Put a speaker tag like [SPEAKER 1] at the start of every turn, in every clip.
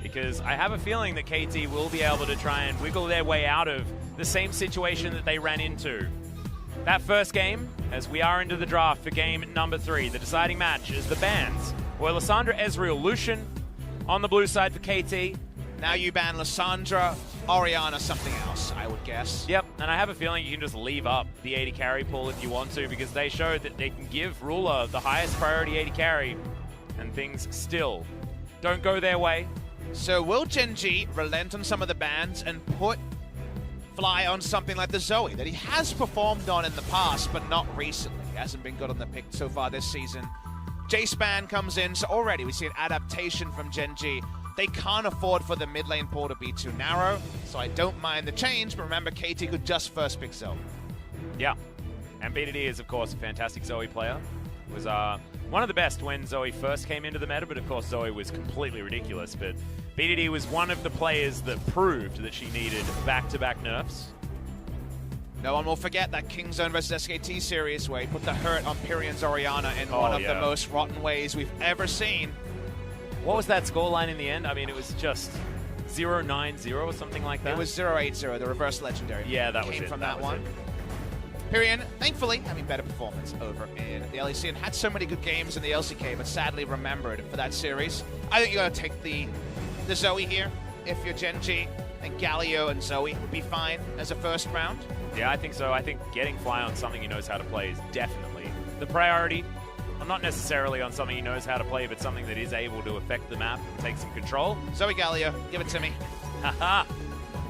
[SPEAKER 1] because I have a feeling that KT will be able to try and wiggle their way out of the same situation that they ran into. That first game, as we are into the draft for game number 3, the deciding match is the bans. Well, Lissandra, Ezreal, Lucian on the blue side for KT.
[SPEAKER 2] Now you ban Lissandra, Orianna, something else, I would guess.
[SPEAKER 1] Yep, and I have a feeling you can just leave up the 80 carry pool if you want to, because they showed that they can give Ruler the highest priority 80 carry, and things still don't go their way.
[SPEAKER 2] So will Gen G relent on some of the bans and put Fly on something like the Zoe that he has performed on in the past, but not recently? He hasn't been good on the pick so far this season. Jace ban comes in, so already we see an adaptation from Gen G. They can't afford for the mid lane pool to be too narrow, so I don't mind the change, but remember, KT could just first pick Zoe.
[SPEAKER 1] Yeah, and BDD is, of course, a fantastic Zoe player. Was one of the best when Zoe first came into the meta, but of course Zoe was completely ridiculous. But BDD was one of the players that proved that she needed back-to-back nerfs.
[SPEAKER 2] No one will forget that Kingzone vs SKT series where he put the hurt on Pyrion's Orianna in one of the most rotten ways we've ever seen.
[SPEAKER 1] What was that scoreline in the end? I mean, it was just 0-9-0 or something like that.
[SPEAKER 2] It was 0-8-0, the reverse legendary.
[SPEAKER 1] Yeah, that was
[SPEAKER 2] came
[SPEAKER 1] it.
[SPEAKER 2] from that one. Pyrion, thankfully, having better performance over in the LEC and had so many good games in the LCK, but sadly remembered for that series. I think you got to take the Zoe here. If you're Gen G, and Galio and Zoe would be fine as a first round.
[SPEAKER 1] Yeah, I think so. I think getting Fly on something he knows how to play is definitely the priority. Well, not necessarily on something he knows how to play, but something that is able to affect the map and take some control.
[SPEAKER 2] Zoe Galio, give it to me.
[SPEAKER 1] Haha.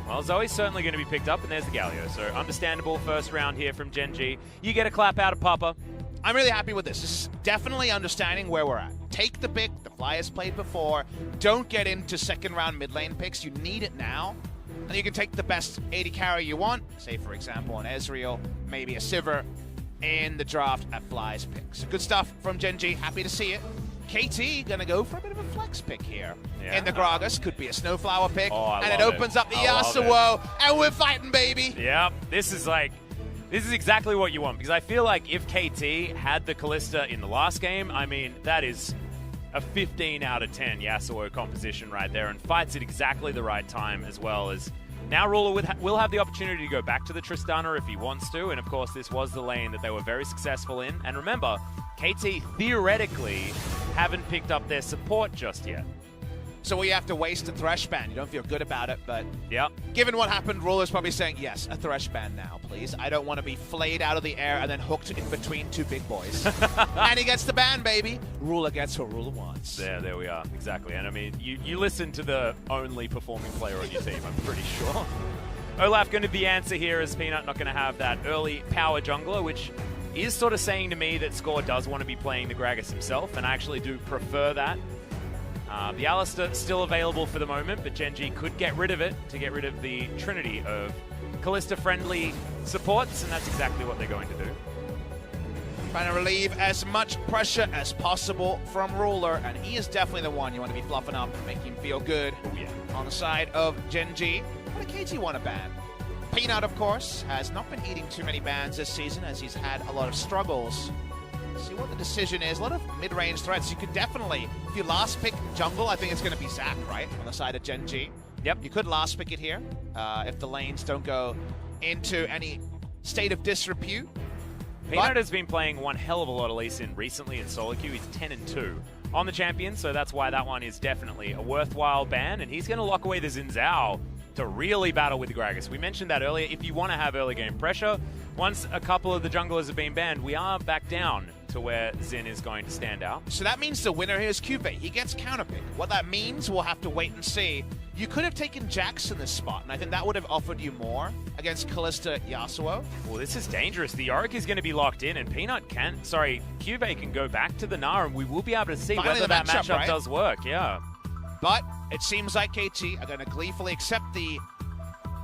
[SPEAKER 1] Well, Zoe's certainly going to be picked up, and there's the Galio. So understandable first round here from Gen G. You get a clap out of Papa.
[SPEAKER 2] I'm really happy with this. This is definitely understanding where we're at. Take the pick. The Fly has played before. Don't get into second round mid lane picks. You need it now. And you can take the best 80 carry you want. Say, for example, an Ezreal, maybe a Sivir in the draft at Fly's picks. Good stuff from Gen G. Happy to see it. KT gonna go for a bit of a flex pick here.
[SPEAKER 1] Yeah.
[SPEAKER 2] In the Gragas, could be a Snowflower pick, and it
[SPEAKER 1] love
[SPEAKER 2] opens up the Yasuo, and we're fighting, baby.
[SPEAKER 1] Yeah, this is exactly what you want, because I feel like if KT had the Kalista in the last game, I mean, that is a 15 out of 10 Yasuo composition right there, and fights at exactly the right time, as well as now Ruler will have the opportunity to go back to the Tristana if he wants to, and of course this was the lane that they were very successful in. And remember, KT theoretically haven't picked up their support just yet.
[SPEAKER 2] So we have to waste a Thresh ban. You don't feel good about it, but
[SPEAKER 1] yeah,
[SPEAKER 2] given what happened, Ruler's probably saying, yes, a Thresh ban now, please. I don't want to be flayed out of the air and then hooked in between two big boys. And he gets the ban, baby. Ruler gets what Ruler wants.
[SPEAKER 1] There we are, exactly. And I mean, you listen to the only performing player on your team, I'm pretty sure. Olaf going to be the answer here, as Peanut not going to have that early power jungler, which is sort of saying to me that Score does want to be playing the Gragas himself, and I actually do prefer that. The Alistar still available for the moment, but Gen G could get rid of it to get rid of the trinity of Kalista-friendly supports, and that's exactly what they're going to do.
[SPEAKER 2] Trying to relieve as much pressure as possible from Ruler, and he is definitely the one you want to be fluffing up and making him feel good.
[SPEAKER 1] Oh, yeah.
[SPEAKER 2] On the side of Gen G, what do KT want to ban? Peanut, of course, has not been eating too many bans this season as he's had a lot of struggles. See what the decision is. A lot of mid-range threats. You could definitely, if you last pick jungle, I think it's going to be Zac, right? On the side of Gen G.
[SPEAKER 1] Yep.
[SPEAKER 2] You could last pick it here if the lanes don't go into any state of disrepute.
[SPEAKER 1] Peanut has been playing one hell of a lot of Lee Sin recently in solo queue. He's 10-2 on the champion, so that's why that one is definitely a worthwhile ban, and he's going to lock away the Xin Zhao to really battle with the Gragas. We mentioned that earlier. If you want to have early game pressure, once a couple of the junglers have been banned, we are back down to where Xin is going to stand out.
[SPEAKER 2] So that means the winner here is Cuvée. He gets counterpick. What that means, we'll have to wait and see. You could have taken Jax in this spot, and I think that would have offered you more against Kalista Yasuo.
[SPEAKER 1] Well, this is dangerous. The Yorick is going to be locked in, and Cuvée can go back to the Gnar, and we will be able to see whether that matchup does work, yeah.
[SPEAKER 2] But it seems like KT are going to gleefully accept the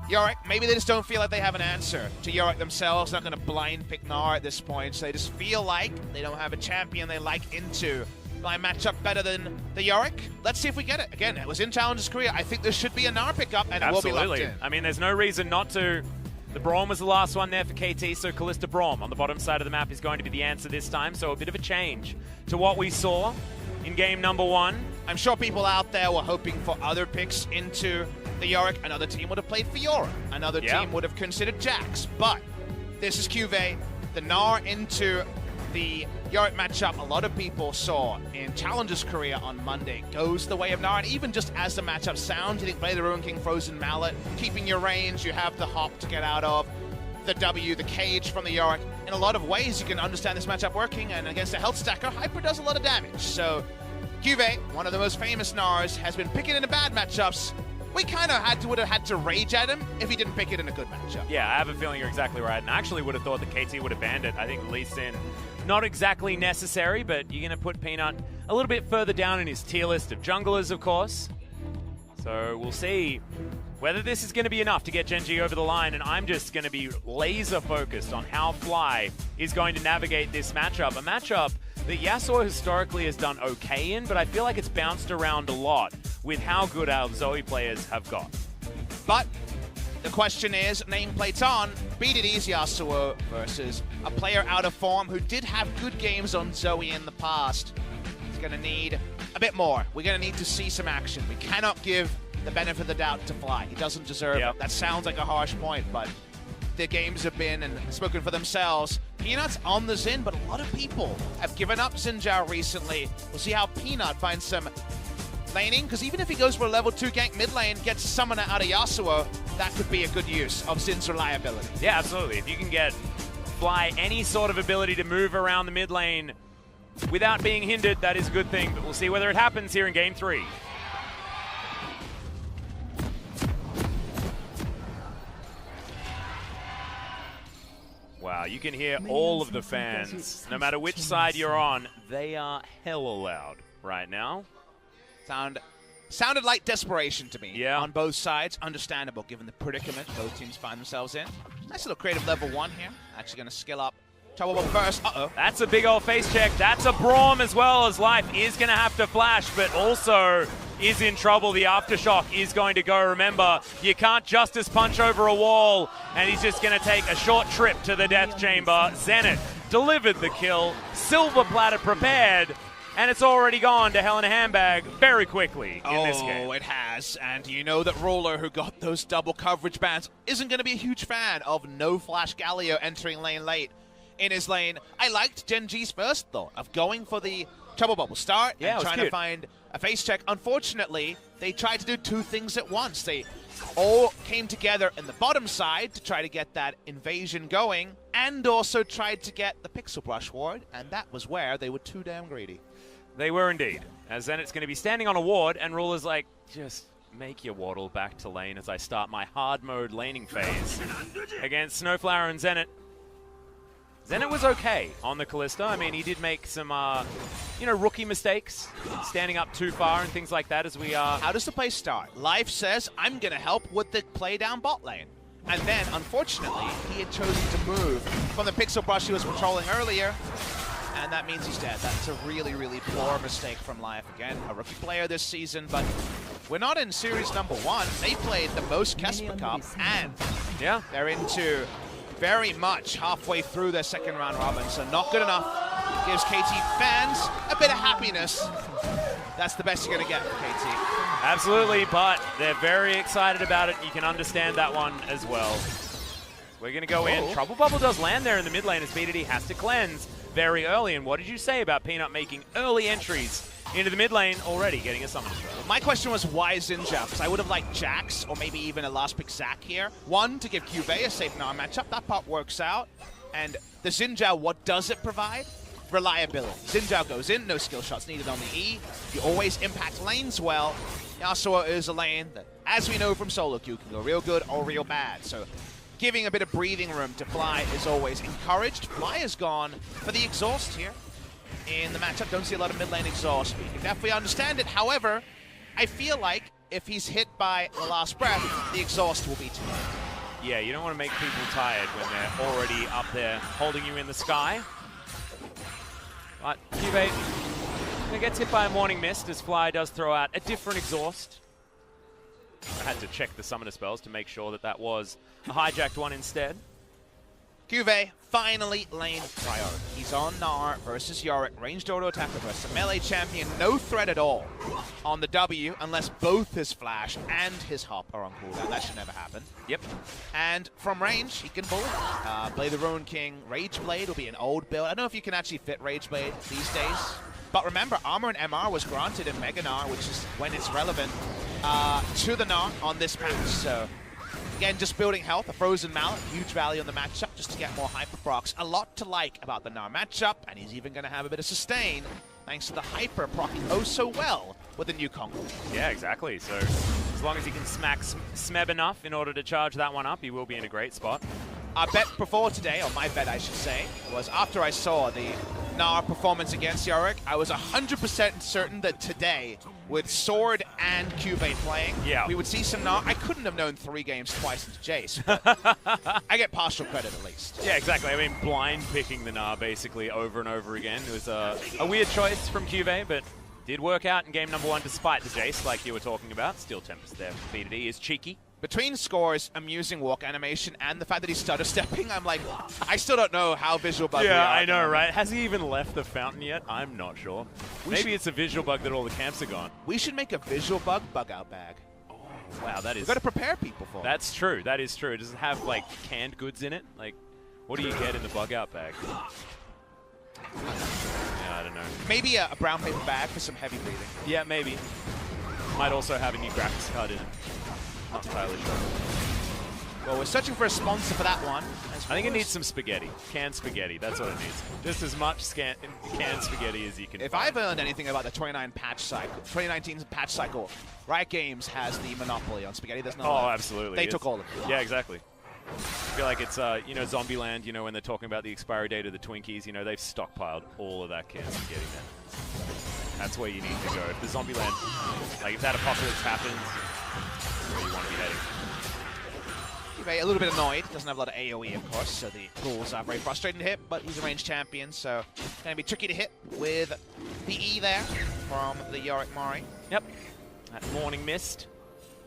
[SPEAKER 2] Yorick. Maybe they just don't feel like they have an answer to Yorick themselves. Not going to blind pick Gnar at this point, so they just feel like they don't have a champion they like into. I match up better than the Yorick. Let's see if we get it. Again, it was in Challenger's career. I think there should be a Gnar pickup, and it will be locked in.
[SPEAKER 1] I mean, there's no reason not to. The Braum was the last one there for KT, so Kalista Braum on the bottom side of the map is going to be the answer this time. So a bit of a change to what we saw in game number 1.
[SPEAKER 2] I'm sure people out there were hoping for other picks into the Yorick. Another team would have played Fiora. Another team would have considered Jax. But this is Cuvée. The Gnar into the Yorick matchup, a lot of people saw in Challenger's career on Monday goes the way of Gnar. And even just as the matchup sounds, you think play the Ruin King Frozen Mallet, keeping your range, you have the hop to get out of, the W, the cage from the Yorick. In a lot of ways, you can understand this matchup working, and against a health stacker, Hyper does a lot of damage. So Cuvée, one of the most famous Gnars, has been picking into bad matchups. We kind of would have had to rage at him if he didn't pick it in a good matchup.
[SPEAKER 1] Yeah, I have a feeling you're exactly right. And I actually would have thought that KT would have banned it. I think Lee Sin, not exactly necessary, but you're going to put Peanut a little bit further down in his tier list of junglers, of course. So we'll see whether this is going to be enough to get Gen G over the line. And I'm just going to be laser focused on how Fly is going to navigate this matchup. A matchup that Yasuo historically has done okay in, but I feel like it's bounced around a lot with how good our Zoe players have got.
[SPEAKER 2] But the question is, nameplates on, beat it easy Yasuo versus a player out of form who did have good games on Zoe in the past. He's going to need a bit more. We're going to need to see some action. We cannot give the benefit of the doubt to Fly. He doesn't deserve it. That sounds like a harsh point, but the games have been and spoken for themselves. Peanut's on the Xin, but a lot of people have given up Xin Zhao recently. We'll see how Peanut finds some laning, because even if he goes for a level 2 gank mid lane, gets a summoner out of Yasuo, that could be a good use of Xin's reliability.
[SPEAKER 1] Yeah, absolutely. If you can get Fly any sort of ability to move around the mid lane without being hindered, that is a good thing. But we'll see whether it happens here in Game 3. Wow, you can hear all of the fans. No matter which side you're on, they are hella loud right now.
[SPEAKER 2] Sounded like desperation to me
[SPEAKER 1] on
[SPEAKER 2] both sides. Understandable given the predicament both teams find themselves in. Nice little creative level 1 here. Actually going to skill up Trouble first. Uh-oh.
[SPEAKER 1] That's a big old face check. That's a Braum as well, as Life is going to have to flash, but also is in trouble. The Aftershock is going to go. Remember, you can't Justice Punch over a wall, and he's just going to take a short trip to the Death Chamber. Zenit delivered the kill. Silver Platter prepared, and it's already gone to Hell in a Handbag very quickly in this game.
[SPEAKER 2] Oh, it has. And you know that Roller, who got those double coverage bans, isn't going to be a huge fan of no Flash Galio entering lane late in his lane. I liked Gen G's first thought of going for the Trouble Bubble start and trying to find a face check. Unfortunately, they tried to do two things at once. They all came together in the bottom side to try to get that invasion going, and also tried to get the Pixel Brush ward, and that was where they were too damn greedy.
[SPEAKER 1] They were indeed. As Zenit's going to be standing on a ward, and Ruler's like, just make your waddle back to lane as I start my hard mode laning phase against Snowflower and Zenit. Zenit was okay on the Kalista. I mean, he did make some, rookie mistakes, standing up too far and things like that as we are.
[SPEAKER 2] How does the play start? Life says, I'm going to help with the play down bot lane. And then, unfortunately, he had chosen to move from the Pixel Brush he was patrolling earlier, and that means he's dead. That's a really, really poor mistake from Life. Again, a rookie player this season, but we're not in series number 1. They played the most Kesper Cup, and they're into very much halfway through their second round robin, so not good enough. Gives KT fans a bit of happiness. That's the best you're going to get for KT.
[SPEAKER 1] Absolutely, but they're very excited about it. You can understand that one as well. We're going to go in. Trouble Bubble does land there in the mid lane as BDD has to cleanse very early. And what did you say about Peanut making early entries into the mid lane already, getting a summon throw?
[SPEAKER 2] My question was, why Xin Zhao? Because I would have liked Jax, or maybe even a last pick Zac here. One, to give Cuvée a safe Gnar matchup. That part works out. And the Xin Zhao, what does it provide? Reliability. Xin Zhao goes in, no skill shots needed on the E. You always impact lanes well. Yasuo is a lane that, as we know from solo queue, can go real good or real bad. So giving a bit of breathing room to Fly is always encouraged. Fly has gone for the exhaust here in the matchup. Don't see a lot of mid lane exhaust, but you can definitely understand it. However, I feel like if he's hit by the last breath, the exhaust will be too much.
[SPEAKER 1] Yeah, you don't want to make people tired when they're already up there holding you in the sky. But Cuvée gets hit by a Morning Mist as Fly does throw out a different exhaust. I had to check the summoner spells to make sure that that was a hijacked one instead.
[SPEAKER 2] Cuvée finally lane priority. He's on Gnar versus Yorick, ranged auto attacker versus a melee champion, no threat at all on the W unless both his flash and his hop are on cooldown. That should never happen.
[SPEAKER 1] Yep.
[SPEAKER 2] And from range, he can bully. Blade the Roan King, Rage Blade will be an old build. I don't know if you can actually fit Rage Blade these days. But remember, armor and MR was granted in Mega Gnar, which is when it's relevant to the Gnar on this patch. So again, just building health, a Frozen Mallet, huge value on the matchup just to get more hyper procs. A lot to like about the Gnar matchup, and he's even going to have a bit of sustain thanks to the hyper proccing oh so well with the new Conqueror.
[SPEAKER 1] Yeah, exactly. So as long as he can smack Smeb enough in order to charge that one up, he will be in a great spot.
[SPEAKER 2] Our bet before today, or my bet I should say, was after I saw the Gnar performance against Yorick, I was 100% certain that today, with Sword and Cuvée playing, we would see some Gnar. I couldn't have known 3 games twice into Jace, but I get partial credit at least.
[SPEAKER 1] Yeah, exactly. I mean, blind picking the Gnar basically over and over again. It was a weird choice from Cuvée, but did work out in game number 1 despite the Jace, like you were talking about. Still Tempest there for BDD. He is cheeky.
[SPEAKER 2] Between Score's amusing walk animation and the fact that he's stutter stepping, I'm like, I still don't know how visual bug we are.
[SPEAKER 1] Yeah, I know, right? Has he even left the fountain yet? I'm not sure. Maybe it's a visual bug that all the camps are gone.
[SPEAKER 2] We should make a visual bug out bag.
[SPEAKER 1] Oh, wow, that is...
[SPEAKER 2] We've got to prepare people for it.
[SPEAKER 1] That's true. That is true. Does it have, like, canned goods in it? Like, what do you get in the bug out bag? Yeah, I don't know.
[SPEAKER 2] Maybe a brown paper bag for some heavy breathing.
[SPEAKER 1] Yeah, maybe. Might also have a new graphics card in it. Not entirely sure.
[SPEAKER 2] Well, we're searching for a sponsor for that one.
[SPEAKER 1] I think it needs some spaghetti. Canned spaghetti. That's what it needs. Just as much canned spaghetti as you can
[SPEAKER 2] If
[SPEAKER 1] find.
[SPEAKER 2] I've learned anything about the 2019 patch cycle, Riot Games has the monopoly on spaghetti. There's no
[SPEAKER 1] Oh, absolutely.
[SPEAKER 2] They took all of it.
[SPEAKER 1] Yeah, exactly. I feel like it's, you know, Zombieland, you know, when they're talking about the expiry date of the Twinkies, you know, they've stockpiled all of that canned spaghetti now. That's where you need to go. If the Zombieland, like, if that apocalypse happens, where you want to be heading.
[SPEAKER 2] Cuvée a little bit annoyed. Doesn't have a lot of AoE, of course, so the ghouls are very frustrating to hit, but he's a ranged champion, so going to be tricky to hit with the E there from the Yorick Mari.
[SPEAKER 1] Yep. That Morning Mist.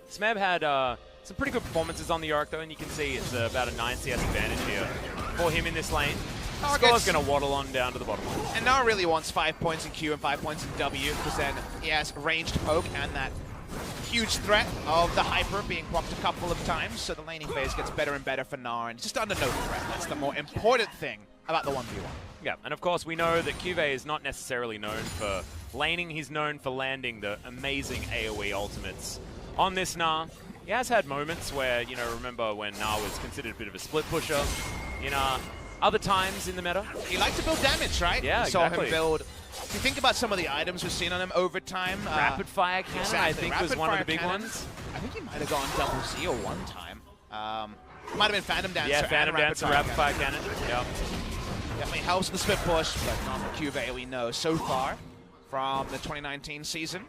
[SPEAKER 1] Smeb had some pretty good performances on the Yorick, though, and you can see it's about a 9 CS advantage here for him in this lane. Score's going to waddle on down to the bottom line.
[SPEAKER 2] And Gnar really wants 5 points in Q and 5 points in W, because then he has ranged poke and that huge threat of the hyper being blocked a couple of times, so the laning phase gets better and better for Gnar, and just under no threat. That's the more important thing about the 1v1.
[SPEAKER 1] Yeah, and of course we know that Cuvée is not necessarily known for laning, he's known for landing the amazing AoE ultimates on this Gnar. He has had moments where, you know, remember when Gnar was considered a bit of a split pusher in other times in the meta.
[SPEAKER 2] He liked to build damage, right?
[SPEAKER 1] Yeah,
[SPEAKER 2] we saw
[SPEAKER 1] exactly.
[SPEAKER 2] him build. If you think about some of the items we've seen on him over time.
[SPEAKER 1] Rapid Fire Cannon,
[SPEAKER 2] exactly.
[SPEAKER 1] I think, was one of the big ones.
[SPEAKER 2] I think he might have gone double Z one time. Might have been Phantom Dancer.
[SPEAKER 1] Yeah, Phantom Dancer, Rapid Fire Cannon. Yeah.
[SPEAKER 2] Definitely helps with the split push, but not for Cuvée, we know so far from the 2019 season.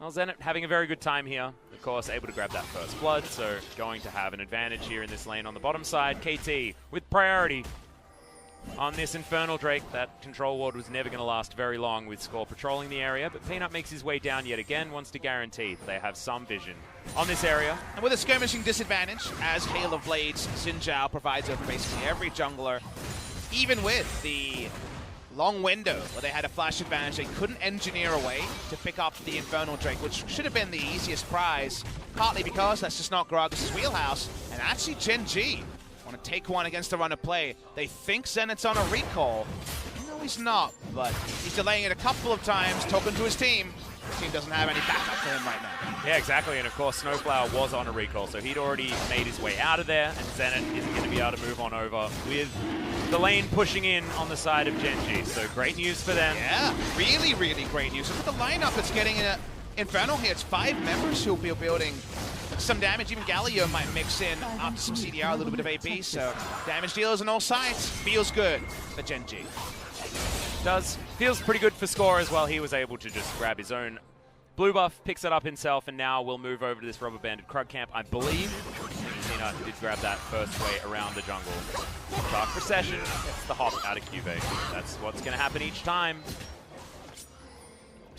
[SPEAKER 1] Well, Zenit having a very good time here. Of course, able to grab that first blood, so going to have an advantage here in this lane on the bottom side. KT with priority on this Infernal Drake. That control ward was never going to last very long with Score patrolling the area, but Peanut makes his way down yet again, wants to guarantee that they have some vision on this area.
[SPEAKER 2] And with a skirmishing disadvantage, as Hail of Blades, Xin Zhao provides over basically every jungler, even with the long window where they had a flash advantage, they couldn't engineer a way to pick up the Infernal Drake, which should have been the easiest prize, partly because that's just not Gragas' wheelhouse, and actually Gen G want to take one against the run of play. They think Zenit's on a recall. No, he's not, but he's delaying it a couple of times, talking to his team. The team doesn't have any backup for him right now.
[SPEAKER 1] Yeah, exactly, and of course Snowflower was on a recall, so he'd already made his way out of there, and Zenit isn't going to be able to move on over with the lane pushing in on the side of Gen G, so great news for them.
[SPEAKER 2] Yeah, really, really great news. Look at the lineup that's getting in Infernal here. It's 5 members who'll be building some damage. Even Galio might mix in after some CDR, a little bit of AP, so damage dealers on all sides. Feels good for Gen G.
[SPEAKER 1] Does. Feels pretty good for Score as well. He was able to just grab his own blue buff, picks it up himself, and now we'll move over to this rubber banded Krug camp, I believe. Peanut did grab that first way around the jungle. Dark Procession gets the hop out of Cuvée. That's what's going to happen each time.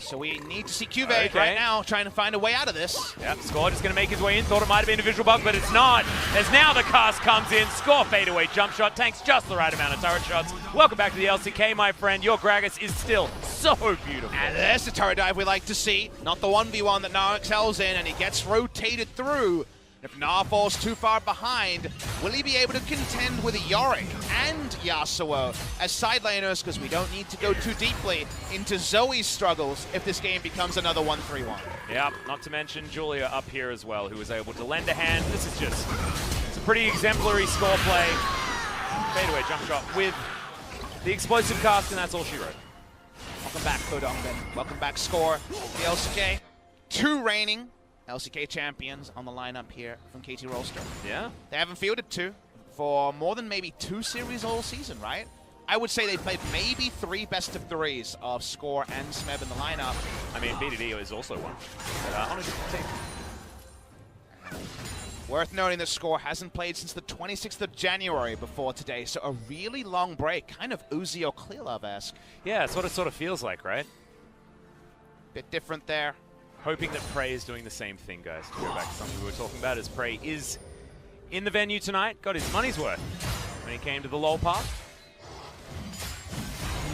[SPEAKER 2] So we need to see Cuvée right now trying to find a way out of this.
[SPEAKER 1] Yep, Score just going to make his way in. Thought it might have been a visual bug, but it's not. As now the cast comes in. Score fadeaway jump shot. Tanks just the right amount of turret shots. Welcome back to the LCK, my friend. Your Gragas is still so beautiful.
[SPEAKER 2] And there's the turret dive we like to see. Not the 1v1 that Gnar excels in, and he gets rotated through. If Gnar falls too far behind, will he be able to contend with Yorick and Yasuo as side laners? Because we don't need to go too deeply into Zoe's struggles if this game becomes another 1-3-1.
[SPEAKER 1] Yep, not to mention Julia up here as well, who was able to lend a hand. This is just, it's a pretty exemplary Score play. Fadeaway jump shot with the explosive cast, and that's all she wrote.
[SPEAKER 2] Welcome back, Kodong. Welcome back, Score. The LCK, 2 reigning LCK champions on the lineup here from KT Rolster.
[SPEAKER 1] Yeah.
[SPEAKER 2] They haven't fielded 2 for more than maybe 2 series all season, right? I would say they played maybe 3 best-of-3s of Score and Smeb in the lineup.
[SPEAKER 1] I mean, BDD is also one. But, on a different team.
[SPEAKER 2] Worth noting that Score hasn't played since the 26th of January before today, so a really long break, kind of Uzi or Clearlove-esque.
[SPEAKER 1] Yeah, that's what it sort of feels like, right?
[SPEAKER 2] Bit different there.
[SPEAKER 1] Hoping that Prey is doing the same thing, guys. To go back to something we were talking about, as Prey is in the venue tonight. Got his money's worth when he came to the LoL Park.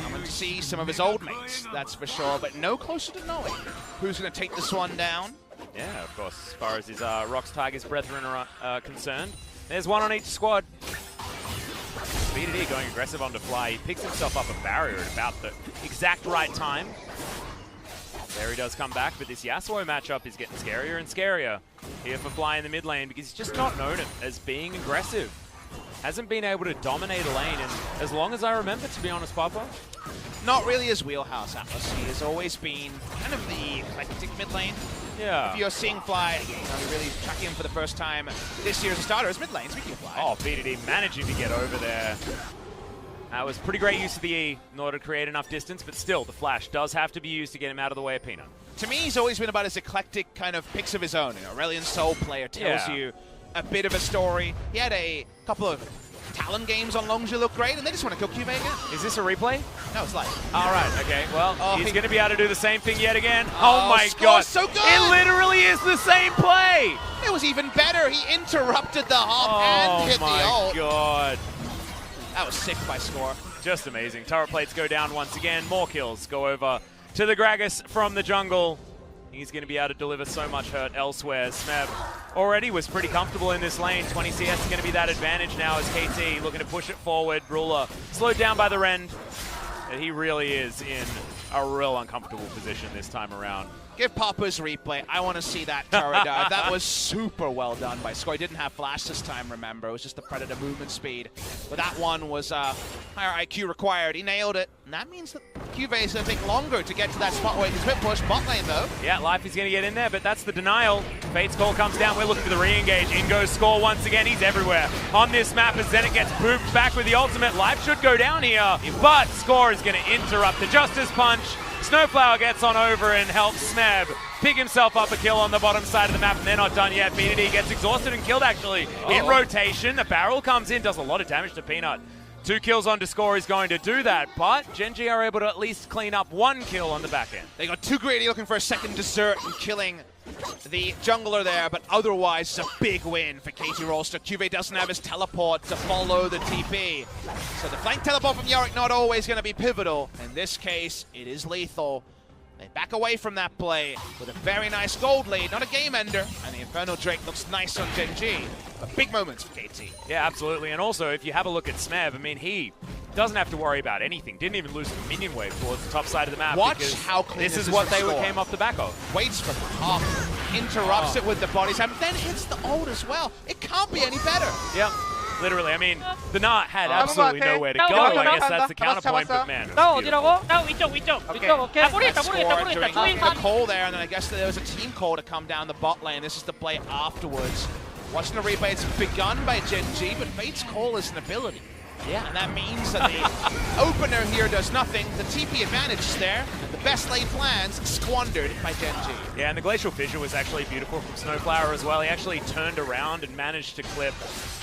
[SPEAKER 2] Coming to see some of his old mates, that's for sure, but no closer to knowing who's going to take this one down.
[SPEAKER 1] Yeah, of course, as far as his Rocks Tigers brethren are concerned. There's one on each squad. BDD going aggressive onto Fly. He picks himself up a barrier at about the exact right time. There he does come back, but this Yasuo matchup is getting scarier and scarier here for Fly in the mid lane because he's just not known as being aggressive. Hasn't been able to dominate a lane, and as long as I remember, to be honest, Papa.
[SPEAKER 2] Not really his wheelhouse, Atlas. He has always been kind of the eclectic mid lane.
[SPEAKER 1] Yeah.
[SPEAKER 2] If you're seeing Fly, you're really tracking him for the first time this year as a starter as mid lane, speaking of Fly.
[SPEAKER 1] Oh, BDD managing to get over there. That was pretty great use of the E in order to create enough distance, but still, the flash does have to be used to get him out of the way of Peanut.
[SPEAKER 2] To me, he's always been about his eclectic kind of picks of his own. Aurelion Soul player tells you a bit of a story. He had a couple of Talon games on Longzhi look great, and they just want to kill Cuvée again.
[SPEAKER 1] Is this a replay?
[SPEAKER 2] No, it's live.
[SPEAKER 1] All right, okay. Well, he's going to be able to do the same thing yet again.
[SPEAKER 2] Oh
[SPEAKER 1] my
[SPEAKER 2] Score
[SPEAKER 1] God.
[SPEAKER 2] So good.
[SPEAKER 1] It literally is the same play.
[SPEAKER 2] It was even better. He interrupted the hop and hit the ult.
[SPEAKER 1] Oh, my God.
[SPEAKER 2] That was sick by Score.
[SPEAKER 1] Just amazing. Turret plates go down once again. More kills go over to the Gragas from the jungle. He's going to be able to deliver so much hurt elsewhere. Smeb already was pretty comfortable in this lane. 20 CS is going to be that advantage now as KT looking to push it forward. Ruler slowed down by the Rend. And he really is in a real uncomfortable position this time around.
[SPEAKER 2] Give Papa's replay. I want to see that turret dive. That was super well done by Score. He didn't have flash this time, remember. It was just the Predator movement speed. But that one was higher IQ required. He nailed it. And that means that Cuvée is going to take longer to get to that spot where he can split push. Bot lane, though.
[SPEAKER 1] Yeah, Life is going to get in there, but that's the denial. Fate's call comes down. We're looking for the re-engage. In goes Score once again. He's everywhere on this map as Zenit gets booped back with the ultimate. Life should go down here, but Score is going to interrupt the Justice Punch. Snowflower gets on over and helps Smeb pick himself up a kill on the bottom side of the map, and they're not done yet. BDD gets exhausted and killed, actually. In rotation, the barrel comes in, does a lot of damage to Peanut. 2 kills onto Score is going to do that, but Gen.G are able to at least clean up 1 kill on the back end.
[SPEAKER 2] They got too greedy looking for a second dessert and killing the jungler there, but otherwise it's a big win for KT Rolster. Cuvée doesn't have his teleport to follow the TP. So the flank teleport from Yorick not always going to be pivotal. In this case, it is lethal. They back away from that play with a very nice gold lead, not a game ender, and the Infernal Drake looks nice on Gen.G. But big moments for KT.
[SPEAKER 1] Yeah, absolutely. And also, if you have a look at Smeb, I mean, he doesn't have to worry about anything. Didn't even lose the minion wave towards the top side of the map.
[SPEAKER 2] Watch how clean
[SPEAKER 1] this is what they came off the back of.
[SPEAKER 2] Waits for the top, interrupts it with the body slam, then hits the ult as well. It can't be any better.
[SPEAKER 1] Yep. Literally, I mean, the Nart had absolutely nowhere to go. I guess that's the counterpoint, but man.
[SPEAKER 3] 어디라고? 위쪽 오케이. 모르겠다.
[SPEAKER 2] Doing the call there, and then I guess there was a team call to come down the bot lane. This is the play afterwards. Watching the replay, it's begun by Gen.G, but Fate's call is an ability. Yeah, and that means that the opener here does nothing. The TP advantage is there. The best laid plans squandered by Gen.G.
[SPEAKER 1] Yeah, and the Glacial Fissure was actually beautiful from Snowflower as well. He actually turned around and managed to clip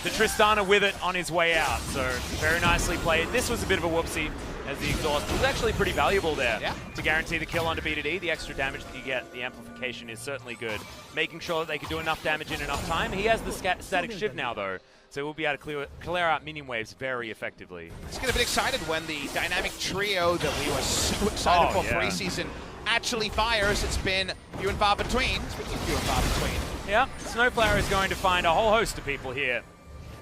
[SPEAKER 1] the Tristana with it on his way out. So very nicely played. This was a bit of a whoopsie. as the exhaust was actually pretty valuable there
[SPEAKER 2] Yeah.
[SPEAKER 1] to guarantee the kill onto BDD. The extra damage that you get, the amplification is certainly good. Making sure that they can do enough damage in enough time. He has the static shift now, though, so we'll be able to clear out minion waves very effectively.
[SPEAKER 2] Let's get a bit excited when the dynamic trio that we were so excited for
[SPEAKER 1] yeah.
[SPEAKER 2] preseason actually fires. It's been few and far between. Speaking of few and far between.
[SPEAKER 1] Yeah, Snowflower is going to find a whole host of people here.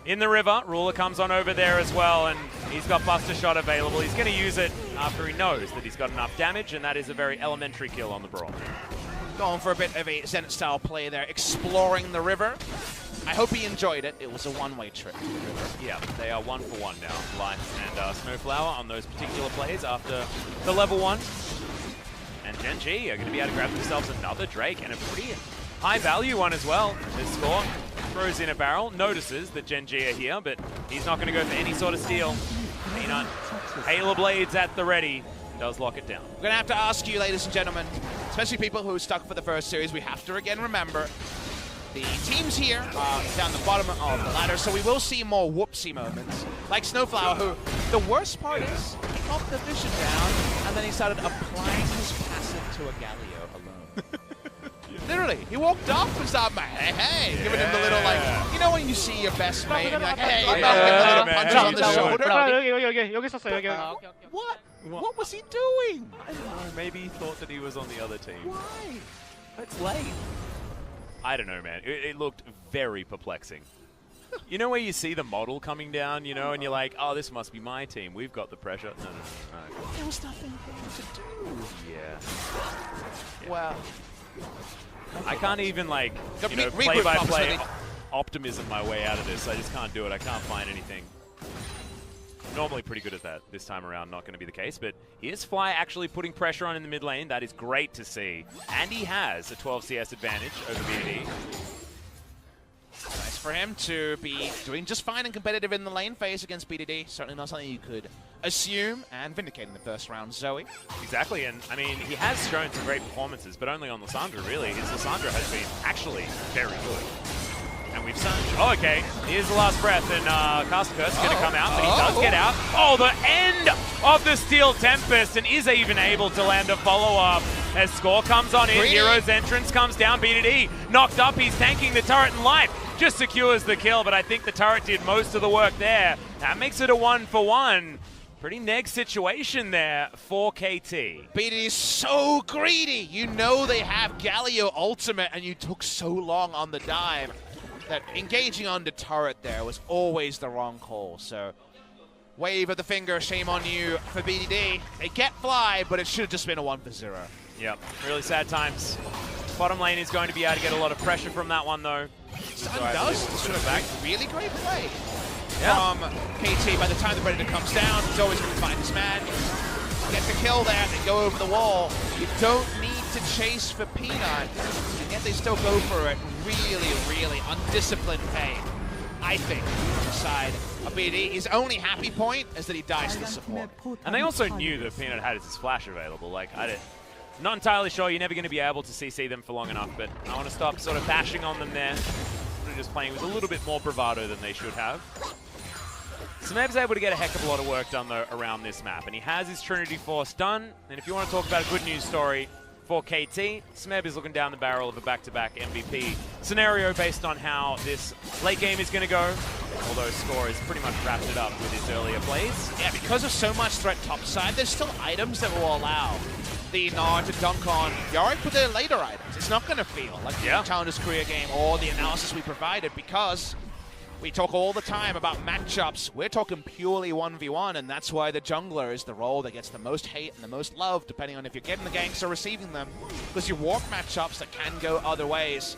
[SPEAKER 1] In the river, Ruler comes on over there as well, and he's got Buster Shot available. He's going to use it after he knows that he's got enough damage, and that is a very elementary kill on the Brawl.
[SPEAKER 2] Going for a bit of a Zenit-style play there, exploring the river. I hope he enjoyed it. It was a one-way trip to the river.
[SPEAKER 1] Yeah, they are 1-for-1 now, Life and Snowflower on those particular plays after the level 1. And Gen G are going to be able to grab themselves another Drake, and a pretty high-value one as well. This Score throws in a barrel, notices that Gen G are here, but he's not going to go for any sort of steal. Peanut, Halo Blades at the ready, does lock it down.
[SPEAKER 2] We're going to have to ask you, ladies and gentlemen, especially people who are stuck for the first series, we have to again remember the teams here are down the bottom of the ladder, so we will see more whoopsie moments. Like Snowflower, who the worst part is he got the vision down, and then he started applying his passive to a Galio alone. Literally, he walked up and started, hey, giving him the little, like, you know when you see your best mate and you're like, hey, give him the little punches on the shoulder?
[SPEAKER 3] 여기 있었어요. 여기.
[SPEAKER 2] What? What was he doing?
[SPEAKER 1] I don't know, maybe he thought that he was on the other team.
[SPEAKER 2] Why?
[SPEAKER 1] It's late. I don't know, man. It looked very perplexing. You know where you see the model coming down, you know, and you're like, oh, this must be my team. We've got the pressure. No.
[SPEAKER 2] There was nothing to do.
[SPEAKER 1] Yeah.
[SPEAKER 2] Well,
[SPEAKER 1] I can't even, like, you know,
[SPEAKER 2] regroup
[SPEAKER 1] play-by-play
[SPEAKER 2] prompts,
[SPEAKER 1] optimism my way out of this. I just can't do it. I can't find anything. Normally pretty good at that. This time around, not going to be the case. But here's Fly actually putting pressure on in the mid lane. That is great to see. And he has a 12 CS advantage over BD.
[SPEAKER 2] nice for him to be doing just fine and competitive in the lane phase against BDD. Certainly not something you could assume, and vindicating the first round, Zoe.
[SPEAKER 1] Exactly, and I mean, he has shown some great performances, but only on Lissandra, really. His Lissandra has been actually very good. And we've seen... Oh, okay. Here's the last breath, and Caster Curse is going to come out, but he does get out. Oh, the end of the Steel Tempest, and is even able to land a follow-up as Score comes on in. Hero's entrance comes down. BDD knocked up. He's tanking the turret and life. Just secures the kill, but I think the turret did most of the work there. That makes it a 1-for-1. Pretty neg situation there for KT.
[SPEAKER 2] BDD is so greedy. You know they have Galio ultimate, and you took so long on the dive that engaging on the turret there was always the wrong call. So, wave of the finger, shame on you for BDD. They get Fly, but it should have just been a 1-for-0.
[SPEAKER 1] Yep, really sad times. Bottom lane is going to be able to get a lot of pressure from that one, though.
[SPEAKER 2] Sun does sort of really great play
[SPEAKER 1] Yeah.
[SPEAKER 2] from KT. By the time the Predator comes down, he's always going to find his man. Get the kill there, they go over the wall. You don't need to chase for Peanut, and yet they still go for it. Really, really undisciplined play, I think, on the side of BD. His only happy point is that he dies to the support.
[SPEAKER 1] And they also knew that Peanut had his flash available. Like, not entirely sure. You're never going to be able to CC them for long enough, but I want to stop sort of bashing on them there. They're just playing with a little bit more bravado than they should have. Smeb's able to get a heck of a lot of work done, though, around this map, and he has his Trinity Force done. And if you want to talk about a good news story for KT, Smeb is looking down the barrel of a back-to-back MVP scenario based on how this late game is going to go, although Score has pretty much wrapped it up with his earlier plays.
[SPEAKER 2] Yeah, because of so much threat topside, there's still items that will allow the Gnar to dunk on Yorick with their later items. It's not going to feel like the Challenger's career game or the analysis we provided, because we talk all the time about matchups. We're talking purely 1v1, and that's why the jungler is the role that gets the most hate and the most love, depending on if you're getting the ganks or receiving them, because you walk matchups that can go other ways.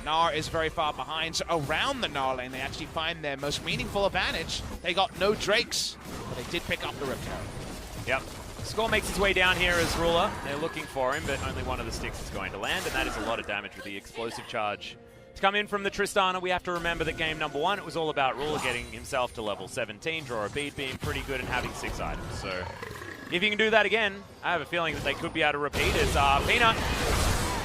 [SPEAKER 2] Gnar is very far behind, so around the Gnar lane, they actually find their most meaningful advantage. They got no Drakes, but they did pick up the Rip Terror.
[SPEAKER 1] Yep. Score makes his way down here as Ruler. They're looking for him, but only one of the sticks is going to land, and that is a lot of damage with the explosive charge. To come in from the Tristana, we have to remember that game number 1, it was all about Ruler getting himself to level 17, draw a bead, being pretty good and having 6 items. So if you can do that again, I have a feeling that they could be able to repeat as Peanut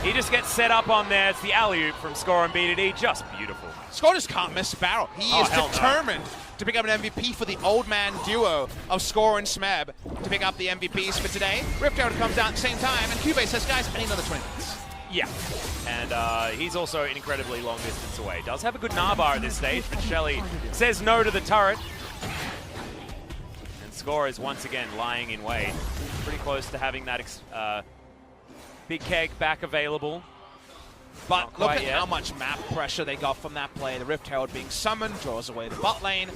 [SPEAKER 1] He just gets set up on there. It's the alley-oop from Score and BDD. Just beautiful.
[SPEAKER 2] Score just can't miss Barrel. He is
[SPEAKER 1] hell no.
[SPEAKER 2] determined to pick up an MVP for the old man duo of Score and Smeb to pick up the MVPs for today. Rift Herald comes down at the same time, and Cube says, guys, I need another 20 minutes.
[SPEAKER 1] Yeah, and he's also an incredibly long distance away. Does have a good Narbar at this stage, but Shelly says no to the turret. And Score is once again lying in wait. Pretty close to having that big keg back available.
[SPEAKER 2] But look at how much map pressure they got from that play. The Rift Herald being summoned, draws away the bot lane.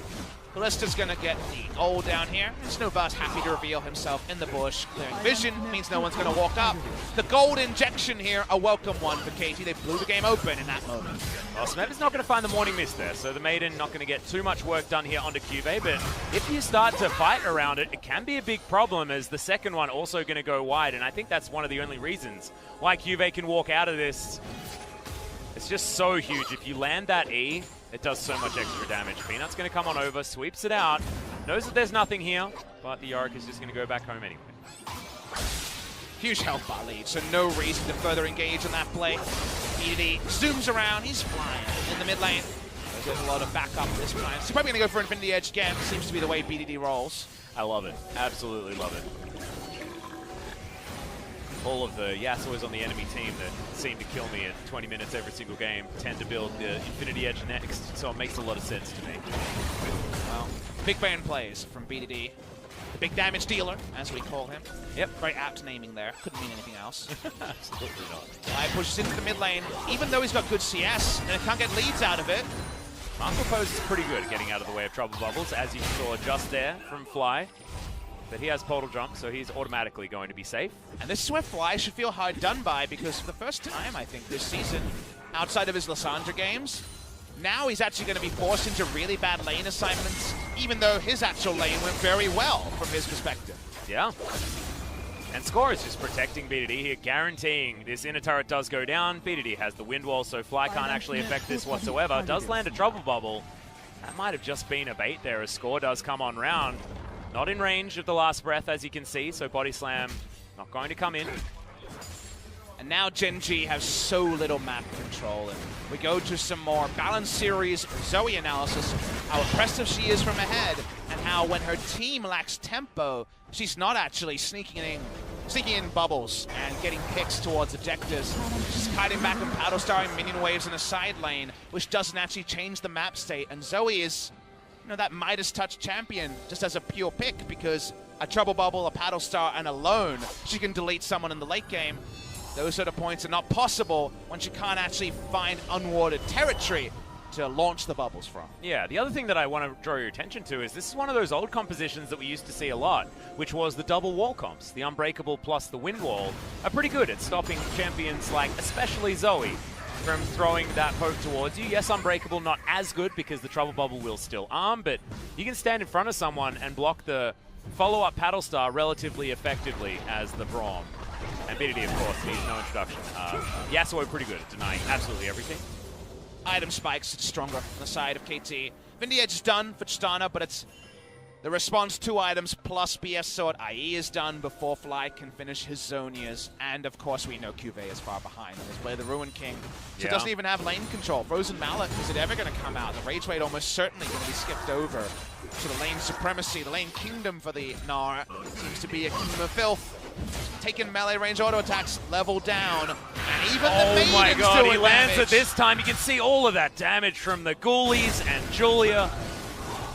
[SPEAKER 2] Ballista's going to get the ult down here. And Snowbar's happy to reveal himself in the bush. Clearing vision means no one's going to walk up. The gold injection here, a welcome one for KT. They blew the game open in that moment.
[SPEAKER 1] Well, Smeb is not going to find the morning mist there, so the Maiden not going to get too much work done here onto Cuvée, but if you start to fight around it, it can be a big problem as the second one also going to go wide, and I think that's one of the only reasons why Cuvée can walk out of this. It's just so huge. If you land that E, it does so much extra damage. Peanut's going to come on over, sweeps it out, knows that there's nothing here, but the Yorick is just going to go back home anyway.
[SPEAKER 2] Huge health bar lead, so no reason to further engage on that play. BDD zooms around, he's flying in the mid lane. There's a lot of backup this time. So probably going to go for Infinity Edge again. Seems to be the way BDD rolls.
[SPEAKER 1] I love it. Absolutely love it. All of the Yasuo's on the enemy team that seem to kill me at 20 minutes every single game tend to build the Infinity Edge next, so it makes a lot of sense to me.
[SPEAKER 2] Well, big Baron plays from BDD. The big damage dealer, as we call him.
[SPEAKER 1] Yep.
[SPEAKER 2] Very apt naming there. Couldn't mean anything else.
[SPEAKER 1] Absolutely not.
[SPEAKER 2] Fly pushes into the mid lane, even though he's got good CS, and can't get leads out of it.
[SPEAKER 1] Marco Pose is pretty good at getting out of the way of trouble bubbles, as you saw just there from Fly. But he has portal jump, so he's automatically going to be safe.
[SPEAKER 2] And this is where Fly should feel hard done by, because for the first time, I think, this season, outside of his Lissandra games, now he's actually going to be forced into really bad lane assignments, even though his actual lane went very well from his perspective.
[SPEAKER 1] Yeah. And Score is just protecting BDD here, guaranteeing this inner turret does go down. BDD has the wind wall, so Fly can't actually affect this whatsoever. Does land a trouble bubble. That might have just been a bait there as Score does come on round. Not in range of the last breath, as you can see, so Body Slam not going to come in.
[SPEAKER 2] And now Gen G has so little map control, and we go to some more balanced series Zoe analysis, how impressive she is from ahead, and how when her team lacks tempo, she's not actually sneaking in bubbles and getting picks towards objectives. She's kiting back and paddle starring minion waves in a side lane, which doesn't actually change the map state, and Zoe is that Midas touch champion just as a pure pick, because a trouble bubble, a paddle star, and alone she can delete someone in the late game. Those sort of points are not possible when she can't actually find unwarded territory to launch the bubbles from.
[SPEAKER 1] Yeah, the other thing that I want to draw your attention to is this is one of those old compositions that we used to see a lot, which was the double wall comps. The Unbreakable plus the Wind Wall are pretty good at stopping champions like especially Zoe from throwing that poke towards you. Yes, Unbreakable not as good because the trouble bubble will still arm, but you can stand in front of someone and block the follow-up paddle star relatively effectively as the Braum. And BDD, of course, needs no introduction. Yasuo pretty good at denying absolutely everything.
[SPEAKER 2] Item spikes, it's stronger on the side of KT. Vindy Edge is done for Tristana, but it's the response 2 items plus BS Sword. IE is done before Fly can finish his Zonias. And of course we know Cuvée is far behind on his play the Ruin King. So it doesn't even have lane control. Frozen Mallet, is it ever going to come out? The Rage Raid almost certainly going to be skipped over. So the lane supremacy, the lane kingdom for the Gnar seems to be a kingdom of filth. Taking melee range auto attacks level down. And even the Maiden's
[SPEAKER 1] my god,
[SPEAKER 2] doing
[SPEAKER 1] he lands
[SPEAKER 2] damage.
[SPEAKER 1] it this time. You can see all of that damage from the Ghoulies and Julia.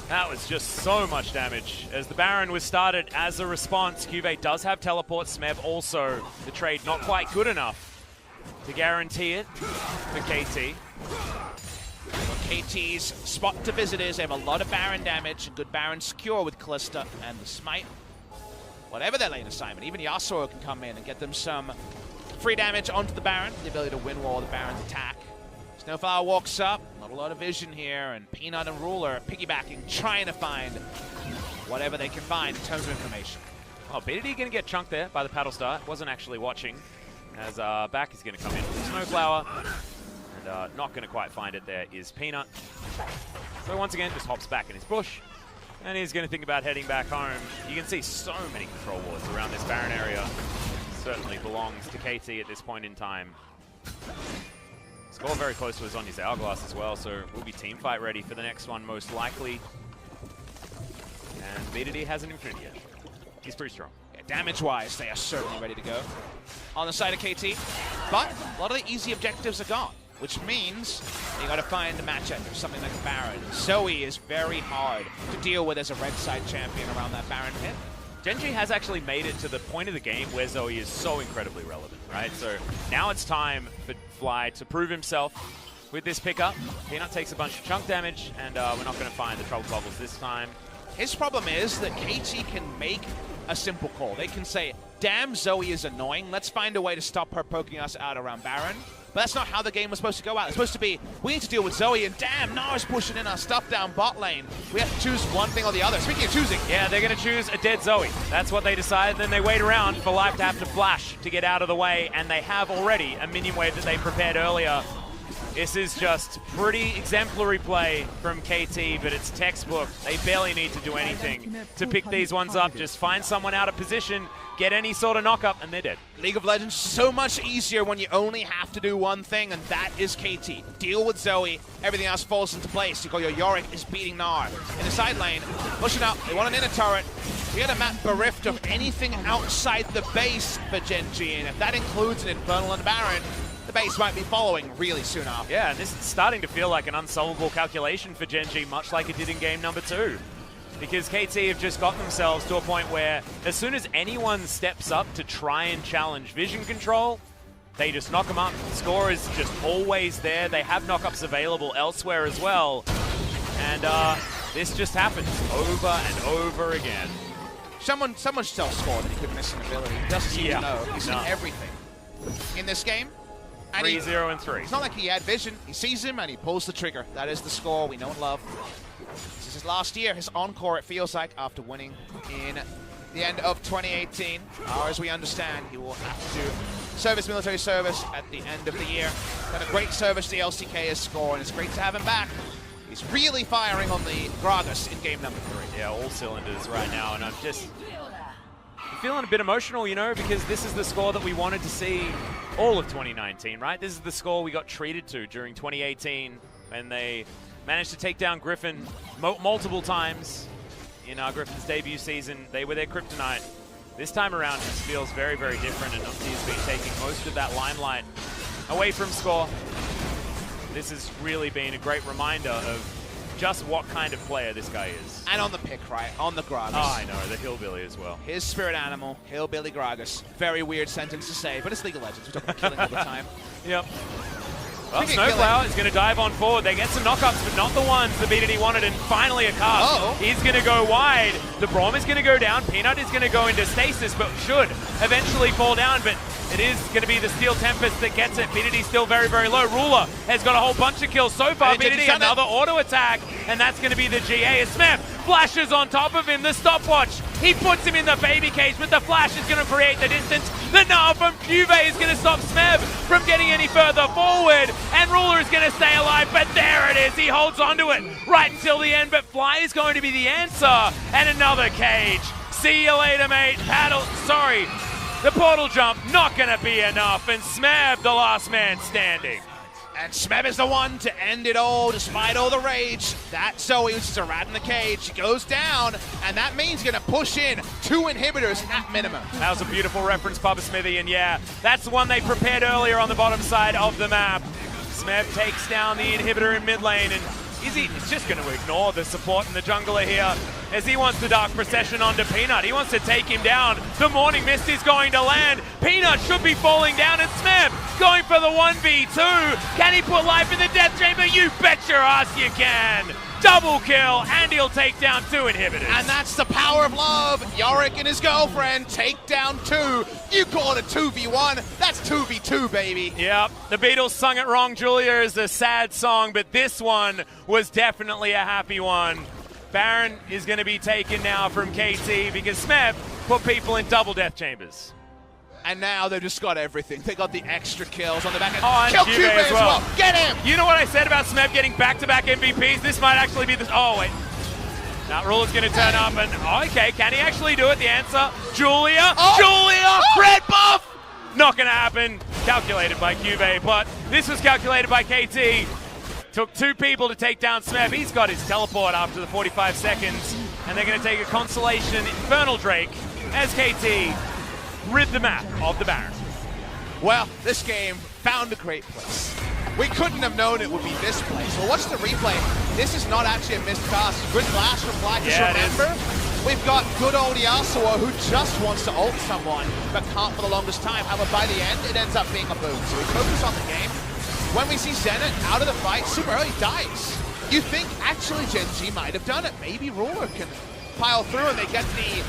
[SPEAKER 1] That was just so much damage. As the Baron was started as a response, Cuvée does have teleport. Smeb also, the trade not quite good enough to guarantee it for KT.
[SPEAKER 2] KT's spot to visit is they have a lot of Baron damage, and good Baron secure with Callista and the Smite. Whatever their lane assignment, even Yasuo can come in and get them some free damage onto the Baron, the ability to win wall the Baron's attack. Snowflower walks up, not a lot of vision here, and Peanut and Ruler piggybacking, trying to find whatever they can find in terms of information.
[SPEAKER 1] Oh, BDD going to get chunked there by the paddle star. Wasn't actually watching, as back is going to come in with Snowflower. And not going to quite find it there is Peanut. So once again, just hops back in his bush. And he's going to think about heading back home. You can see so many control wards around this Baron area. Certainly belongs to KT at this point in time. Score very close to Azonya's Hourglass as well, so we'll be team fight ready for the next one most likely. And BDD has an Infinity Edge. He's pretty strong.
[SPEAKER 2] Yeah, damage-wise, they are certainly ready to go on the side of KT. But a lot of the easy objectives are gone, which means you got to find the match end or something like Baron. Zoe is very hard to deal with as a red side champion around that Baron pit.
[SPEAKER 1] Gen G has actually made it to the point of the game where Zoe is so incredibly relevant, right? So now it's time for Fly to prove himself with this pickup. Peanut takes a bunch of chunk damage, and we're not going to find the trouble bubbles this time.
[SPEAKER 2] His problem is that KT can make a simple call. They can say, damn, Zoe is annoying. Let's find a way to stop her poking us out around Baron. But that's not how the game was supposed to go out. It's supposed to be, we need to deal with Zoe, and damn, Nara's pushing in our stuff down bot lane. We have to choose one thing or the other. Speaking of choosing.
[SPEAKER 1] Yeah, they're going to choose a dead Zoe. That's what they decide. Then they wait around for Life to have to flash to get out of the way, and they have already a minion wave that they prepared earlier. This is just pretty exemplary play from KT, but it's textbook. They barely need to do anything to pick these ones up. Just find someone out of position, get any sort of knock-up, and they're dead.
[SPEAKER 2] League of Legends so much easier when you only have to do one thing, and that is KT. Deal with Zoe, everything else falls into place. You go, your Yorick is beating Gnar. In the side lane, pushing up, they want an inner turret. We had a map bereft of anything outside the base for Gen G, and if that includes an Infernal and Baron, the base might be following really soon after.
[SPEAKER 1] Yeah, and this is starting to feel like an unsolvable calculation for Gen G, much like it did in game number 2. Because KT have just gotten themselves to a point where as soon as anyone steps up to try and challenge vision control, they just knock them up. The score is just always there. They have knockups available elsewhere as well. And this just happens over and over again.
[SPEAKER 2] Someone should tell Score that he could miss an ability. He doesn't seem to know. He's seen everything in this game.
[SPEAKER 1] 3-0 and 3.
[SPEAKER 2] It's not like he had vision. He sees him and he pulls the trigger. That is the Score we know and love. This is his last year, his encore, it feels like, after winning in the end of 2018. Or as we understand, he will have to do military service at the end of the year. Done a great service to the LCK as Score, and it's great to have him back. He's really firing on the Gragas in game number 3.
[SPEAKER 1] Yeah, all cylinders right now, and I'm feeling a bit emotional, you know, because this is the Score that we wanted to see all of 2019, right? This is the Score we got treated to during 2018 when they managed to take down Griffin multiple times in Griffin's debut season. They were their kryptonite. This time around, it feels very, very different, and Nupti has been taking most of that limelight away from Score. This has really been a great reminder of just what kind of player this guy is.
[SPEAKER 2] And on the pick, right? On the Gragas.
[SPEAKER 1] Oh, I know, the Hillbilly as well.
[SPEAKER 2] His spirit animal, Hillbilly Gragas. Very weird sentence to say, but it's League of Legends. We talk about killing all the time.
[SPEAKER 1] Yep. Well, Snowflower is going to dive on forward. They get some knockups, but not the ones the BDD wanted, and finally a cast. He's going to go wide. The Braum is going to go down. Peanut is going to go into stasis, but should eventually fall down, but it is going to be the Steel Tempest that gets it. BDD still very, very low. Ruler has got a whole bunch of kills so far. BDD, another auto attack, and that's going to be the GA. Smith flashes on top of him, the stopwatch. He puts him in the baby cage, but the flash is going to create the distance. The Gnar from Juve is going to stop Smeb from getting any further forward, and Ruler is going to stay alive, but there it is. He holds onto it right until the end, but Fly is going to be the answer, and another cage. See you later, mate. The portal jump, not going to be enough, and Smeb, the last man standing.
[SPEAKER 2] And Smeb is the one to end it all, despite all the rage. That Zoe, which is a rat in the cage, she goes down, and that means he's going to push in 2 inhibitors at minimum.
[SPEAKER 1] That was a beautiful reference, Papa Smithy, and yeah, that's the one they prepared earlier on the bottom side of the map. Smeb takes down the inhibitor in mid lane, and he's just going to ignore the support in the jungler here as he wants the Dark Procession onto Peanut. He wants to take him down. The Morning Mist is going to land. Peanut should be falling down, and Smeb going for the 1v2. Can he put life in the death chamber? You bet your ass you can. Double kill, and he'll take down 2 inhibitors.
[SPEAKER 2] And that's the power of love. Yorick and his girlfriend take down 2. You call it a 2v1. That's 2v2, baby.
[SPEAKER 1] Yep, the Beatles sung it wrong, Julia, is a sad song, but this one was definitely a happy one. Baron is going to be taken now from KT because Smeb put people in double death chambers.
[SPEAKER 2] And now they've just got everything. They got the extra kills on the back end.
[SPEAKER 1] Oh, and
[SPEAKER 2] Kill
[SPEAKER 1] Juve
[SPEAKER 2] Cube as well. Get him!
[SPEAKER 1] You know what I said about Smeb getting back-to-back MVPs? This might actually be this. Oh, wait. Now, Ruler's going to turn up, and okay, can he actually do it? The answer, Julia.
[SPEAKER 2] Oh.
[SPEAKER 1] Julia, red buff! Not going to happen. Calculated by Cube, but this was calculated by KT. Took 2 people to take down Smeb. He's got his teleport after the 45 seconds, and they're going to take a consolation Infernal Drake as KT rid the map of the Baron.
[SPEAKER 2] Well, this game found a great place. We couldn't have known it would be this place. Well, watch the replay. This is not actually a missed cast. Good flash from Black.
[SPEAKER 1] Yeah,
[SPEAKER 2] remember, we've got good old Yasuo who just wants to ult someone, but can't for the longest time. However, by the end, it ends up being a boom. So we focus on the game. When we see Zenit out of the fight, super early dies. You think actually Gen G might have done it. Maybe Ruler can pile through and they get the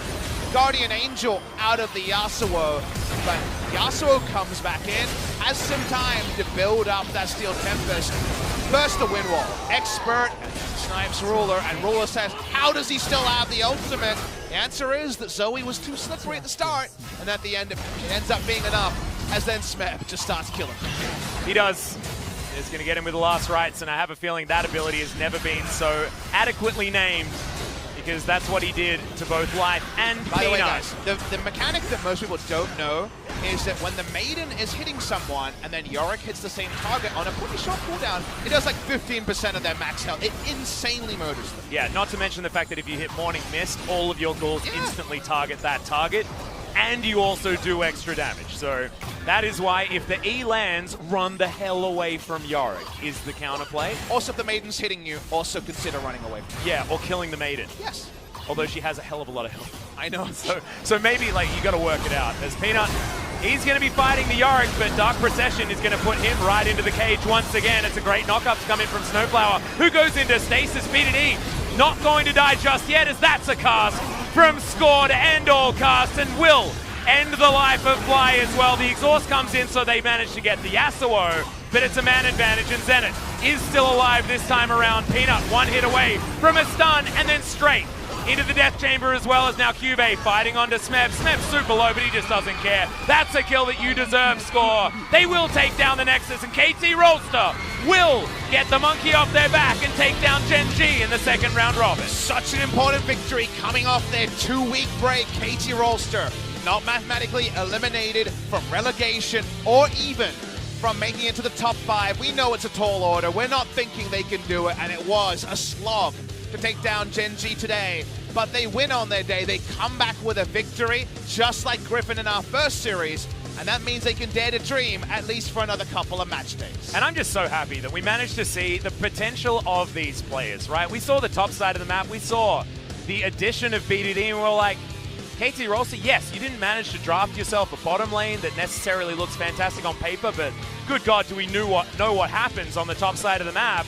[SPEAKER 2] Guardian Angel out of the Yasuo, but Yasuo comes back in, has some time to build up that Steel Tempest. First the win wall, Expert, and then snipes Ruler, and Ruler says, how does he still have the ultimate? The answer is that Zoe was too slippery at the start, and at the end it ends up being enough, as then Smeb just starts killing him.
[SPEAKER 1] He does. He's going to get him with the last rites, and I have a feeling that ability has never been so adequately named, because that's what he did to both Life and Peanut.
[SPEAKER 2] By the way, guys, the mechanic that most people don't know is that when the Maiden is hitting someone and then Yorick hits the same target on a pretty short cooldown, it does like 15% of their max health. It insanely murders them.
[SPEAKER 1] Yeah, not to mention the fact that if you hit Morning Mist, all of your ghouls instantly target that target, and you also do extra damage. So that is why if the E lands, run the hell away from Yorick is the counterplay.
[SPEAKER 2] Also, if the Maiden's hitting you, also consider running away from her.
[SPEAKER 1] Yeah, or killing the Maiden.
[SPEAKER 2] Yes.
[SPEAKER 1] Although she has a hell of a lot of health.
[SPEAKER 2] I know.
[SPEAKER 1] So maybe like you got to work it out. As Peanut, he's going to be fighting the Yorick, but Dark Procession is going to put him right into the cage once again. It's a great knockup to come in from Snowflower, who goes into stasis. BDD not going to die just yet, as that's a cast from Score to end all casts, and will end the life of Fly as well. The exhaust comes in, so they manage to get the Yasuo, but it's a man advantage, and Zenit is still alive this time around. Peanut one hit away from a stun, and then straight into the death chamber as well, as now Cube fighting onto Smeb. Smeb's super low, but he just doesn't care. That's a kill that you deserve, Score. They will take down the Nexus, and KT Rolster will get the monkey off their back and take down Gen G in the second round robin.
[SPEAKER 2] Such an important victory coming off their 2-week break. KT Rolster not mathematically eliminated from relegation or even from making it to the top 5. We know it's a tall order. We're not thinking they can do it, and it was a slog to take down Gen G today. But they win on their day. They come back with a victory, just like Griffin in our first series, and that means they can dare to dream at least for another couple of match days.
[SPEAKER 1] And I'm just so happy that we managed to see the potential of these players, right? We saw the top side of the map. We saw the addition of BDD, and we're like, KT Rolster, yes, you didn't manage to draft yourself a bottom lane that necessarily looks fantastic on paper, but good God, do we know what happens on the top side of the map?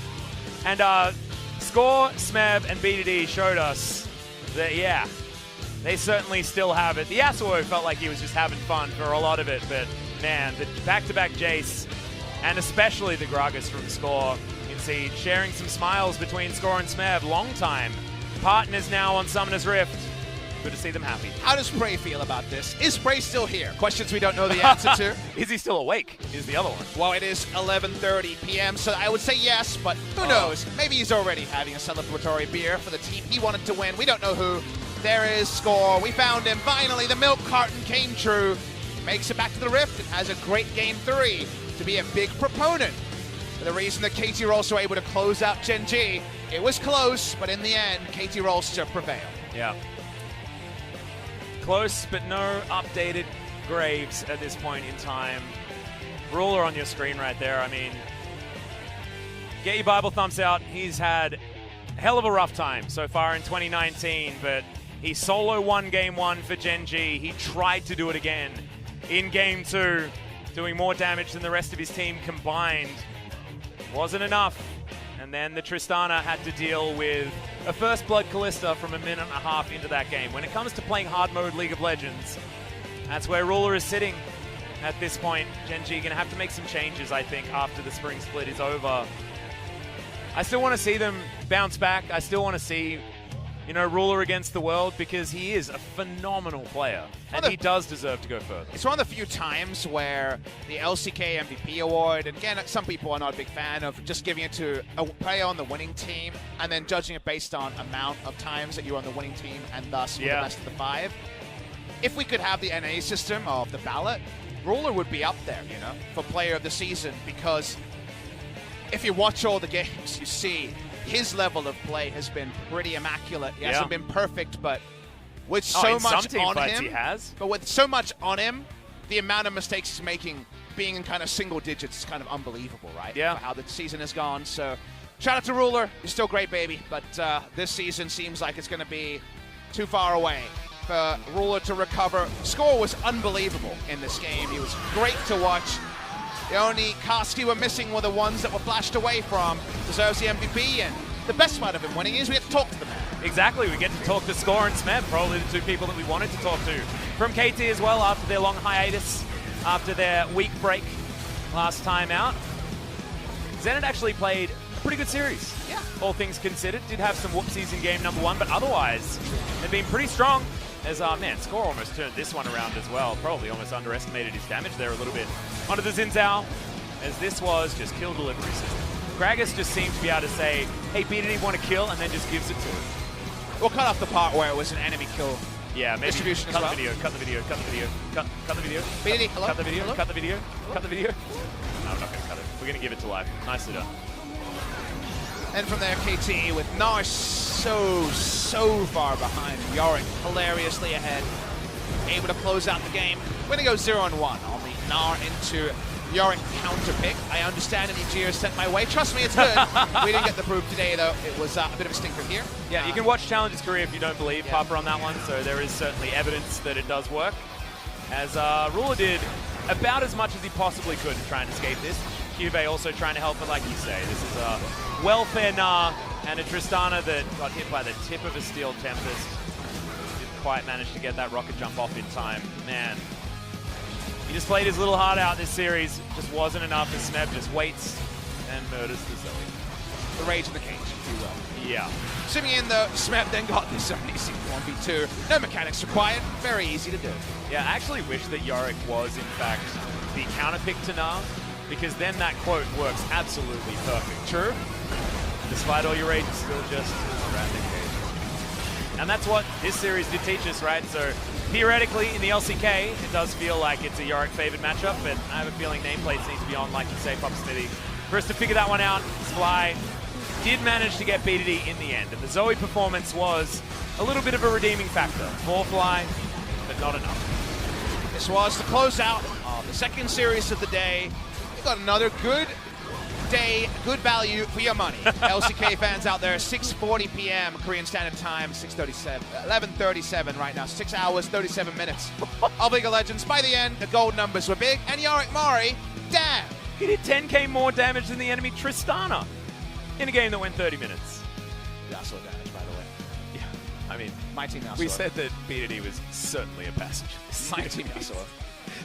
[SPEAKER 1] And Score, Smeb, and BDD showed us that, yeah, they certainly still have it. The Yasuo felt like he was just having fun for a lot of it, but man, the back-to-back Jace, and especially the Gragas from Score, you can see sharing some smiles between Score and Smeb. Long time partners now on Summoner's Rift. Good to see them happy.
[SPEAKER 2] How does Prey feel about this? Is Prey still here? Questions we don't know the answer to.
[SPEAKER 1] Is he still awake? Is the other one.
[SPEAKER 2] Well, it is 11:30 p.m., so I would say yes, but who knows? Maybe he's already having a celebratory beer for the team he wanted to win. We don't know who. There is Score. We found him. Finally, the milk carton came true. Makes it back to the Rift and has a great Game 3 to be a big proponent. For the reason that KT Rolster were able to close out Gen G. It was close, but in the end, KT Rolster prevailed.
[SPEAKER 1] Yeah. Close, but no updated graves at this point in time. Ruler on your screen right there. I mean, get your Bible thumbs out. He's had a hell of a rough time so far in 2019, but he solo won Game 1 for Gen G. He tried to do it again in Game 2, doing more damage than the rest of his team combined. Wasn't enough. And then the Tristana had to deal with a First Blood Callista from a minute and a half into that game. When it comes to playing hard mode League of Legends, that's where Ruler is sitting at this point. Gen G going to have to make some changes, I think, after the spring split is over. I still want to see them bounce back. I still want to see, you know, Ruler against the world, because he is a phenomenal player, and he does deserve to go further.
[SPEAKER 2] It's one of the few times where the LCK MVP award, and again, some people are not a big fan of just giving it to a player on the winning team and then judging it based on amount of times that you're on the winning team and thus with the best of the 5. If we could have the NA system of the ballot, Ruler would be up there, you know, for player of the season, because if you watch all the games, you see his level of play has been pretty immaculate. He hasn't been perfect, but with so much on him, the amount of mistakes he's making, being in kind of single digits, is kind of unbelievable, right?
[SPEAKER 1] Yeah.
[SPEAKER 2] For how the season has gone. So shout out to Ruler. You're still great, baby. But this season seems like it's going to be too far away for Ruler to recover. Score was unbelievable in this game. He was great to watch. The only casts you were missing were the ones that were flashed away from. Deserves the MVP, and the best part of him winning is we get to talk to the man.
[SPEAKER 1] Exactly, we get to talk to Score and Smeb, probably the two people that we wanted to talk to. From KT as well, after their long hiatus, after their week break last time out. Zenit actually played a pretty good series, all things considered. Did have some whoopsies in game number 1, but otherwise, they've been pretty strong. As, man, Score almost turned this one around as well. Probably almost underestimated his damage there a little bit onto the Xin Zhao, as this was just kill delivery system. Gragas just seemed to be able to say, hey, BDD want to kill, and then just gives it to him.
[SPEAKER 2] We'll cut off the part where it was an enemy kill.
[SPEAKER 1] Yeah, maybe
[SPEAKER 2] distribution
[SPEAKER 1] cut
[SPEAKER 2] as
[SPEAKER 1] the video, cut the video, cut the video, cut the video.
[SPEAKER 2] BDD, hello?
[SPEAKER 1] Cut the video,
[SPEAKER 2] Hello?
[SPEAKER 1] cut the video, cut the video. No, I'm not going to cut it. We're going to give it to live. Nicely done.
[SPEAKER 2] And from there, KT with Nar so far behind. Yorick hilariously ahead. Able to close out the game. We're going to go 0-1 on the Nar into Yorick counter pick. I understand any cheers sent my way. Trust me, it's good. We didn't get the proof today, though. It was a bit of a stinker here.
[SPEAKER 1] Yeah, you can watch Challenge's career if you don't believe Papa on that one, so there is certainly evidence that it does work. As Ruler did about as much as he possibly could to try and escape this. Cube also trying to help, but like you say, this is a welfare Nah and a Tristana that got hit by the tip of a Steel Tempest. Didn't quite manage to get that rocket jump off in time. Man, he just played his little heart out this series. Just wasn't enough as Smeb just waits and murders the Zoe.
[SPEAKER 2] The rage in the cage, if you will.
[SPEAKER 1] Yeah.
[SPEAKER 2] Zooming in, though, Smeb then got this amazing 1v2. No mechanics required. Very easy to do.
[SPEAKER 1] Yeah, I actually wish that Yorick was, in fact, the counter pick to Nah, because then that quote works absolutely perfect. True. Despite all your rage, it's still just around the cage. And that's what this series did teach us, right? So theoretically, in the LCK, it does feel like it's a Yorick favored matchup, but I have a feeling nameplates need to be on, like you say, Pop Smithy, for us to figure that one out. Sply did manage to get BDD in the end, and the Zoe performance was a little bit of a redeeming factor. More Fly, but not enough.
[SPEAKER 2] This was the closeout of the second series of the day. You got another good day, good value for your money. LCK fans out there, 6:40 p.m. Korean Standard Time, 11:37 right now. 6 hours, 37 minutes of League of Legends. By the end, the gold numbers were big, and Yorick Mari, damn!
[SPEAKER 1] He did 10k more damage than the enemy Tristana in a game that went 30 minutes.
[SPEAKER 2] Yasuo damage, by the way.
[SPEAKER 1] Yeah, I mean,
[SPEAKER 2] My team Yasuo.
[SPEAKER 1] we said that BDD was certainly a passenger.
[SPEAKER 2] My team Yasuo.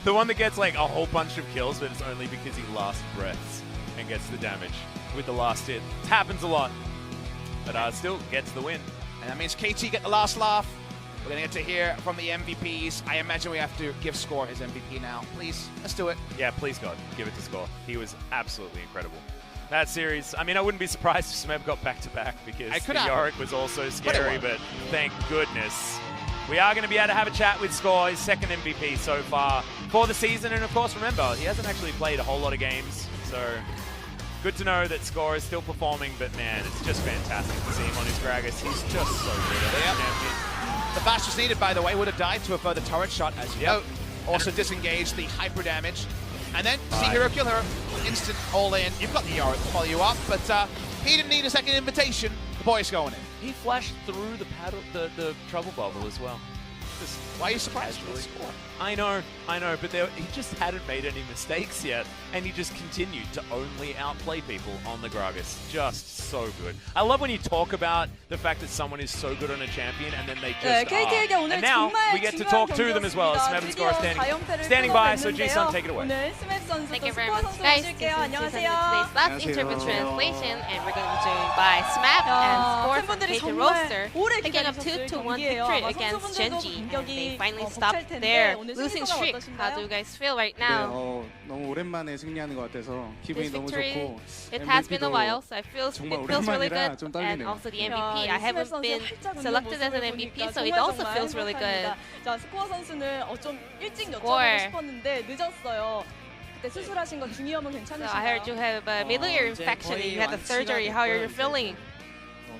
[SPEAKER 1] The one that gets like a whole bunch of kills, but it's only because he last breaths and gets the damage with the last hit. It happens a lot, but still gets the win.
[SPEAKER 2] And that means KT get the last laugh. We're going to get to hear from the MVPs. I imagine we have to give Score his MVP now. Please, let's do it.
[SPEAKER 1] Yeah, please God, give it to Score. He was absolutely incredible. That series, I mean, I wouldn't be surprised if Smeb got back-to-back because the Yorick was also scary, but thank goodness. We are going to be able to have a chat with Score, his second MVP so far for the season. And of course, remember, he hasn't actually played a whole lot of games, so good to know that Score is still performing, but man, it's just fantastic to see him on his Gragas. He's just so good at that champion.
[SPEAKER 2] The flash was needed, by the way, would have died to a further turret shot, as you know. Also disengaged the hyper damage. And then, see Hero kill her, instant all-in. You've got the Yorick to follow you up, but he didn't need a second invitation. The boy's going in.
[SPEAKER 1] He flashed through the trouble bubble as well. Just,
[SPEAKER 2] why are you surprised?
[SPEAKER 1] Really? I know, but he just hadn't made any mistakes yet, and he just continued to only outplay people on the Gragas. Just so good. I love when you talk about the fact that someone is so good on a champion, and then they just are. And now we get to talk to them as well as Smeb and Score standing by. So G-Sun, take it away.
[SPEAKER 4] Thank you very much, guys. This is today's last interview translation, and we're going to be joined by Smeb and Score from KT Rolster, picking up 2-1 victory against Genji. they
[SPEAKER 5] 간격이
[SPEAKER 4] finally
[SPEAKER 5] 벅찰
[SPEAKER 4] stopped
[SPEAKER 5] 텐데
[SPEAKER 4] their
[SPEAKER 5] 오늘
[SPEAKER 4] losing
[SPEAKER 5] 승리 소감
[SPEAKER 4] streak. How do you
[SPEAKER 5] 어떠신가요?
[SPEAKER 4] guys feel right
[SPEAKER 6] 네,
[SPEAKER 4] now?
[SPEAKER 6] 너무 오랜만에 승리하는 것 같아서 기분이
[SPEAKER 4] This
[SPEAKER 6] 너무
[SPEAKER 4] victory,
[SPEAKER 6] 좋고
[SPEAKER 4] it has been a
[SPEAKER 6] MVP도
[SPEAKER 4] while, so it feels really
[SPEAKER 6] 오랜만이라
[SPEAKER 4] good.
[SPEAKER 6] 좀
[SPEAKER 4] And
[SPEAKER 6] 떨리네요.
[SPEAKER 4] also the
[SPEAKER 5] 야,
[SPEAKER 4] MVP, I
[SPEAKER 5] 스맵
[SPEAKER 4] haven't
[SPEAKER 5] 선수
[SPEAKER 4] been
[SPEAKER 5] 활짝 웃는
[SPEAKER 4] selected as an
[SPEAKER 5] 모습을
[SPEAKER 4] MVP,
[SPEAKER 5] 보니까
[SPEAKER 4] so it
[SPEAKER 5] 정말
[SPEAKER 4] also
[SPEAKER 5] 정말
[SPEAKER 4] feels really good.
[SPEAKER 5] 행복합니다. 자, 스코어 선수는 좀 일찍 여쭤보고
[SPEAKER 4] Score.
[SPEAKER 5] 싶었는데 늦었어요. 그때 수술하신 거 중이염은
[SPEAKER 4] So
[SPEAKER 5] 괜찮으신가요?
[SPEAKER 4] I heard you have a middle ear
[SPEAKER 7] 이제
[SPEAKER 4] infection and
[SPEAKER 7] 거의
[SPEAKER 4] you had the surgery. How are you feeling?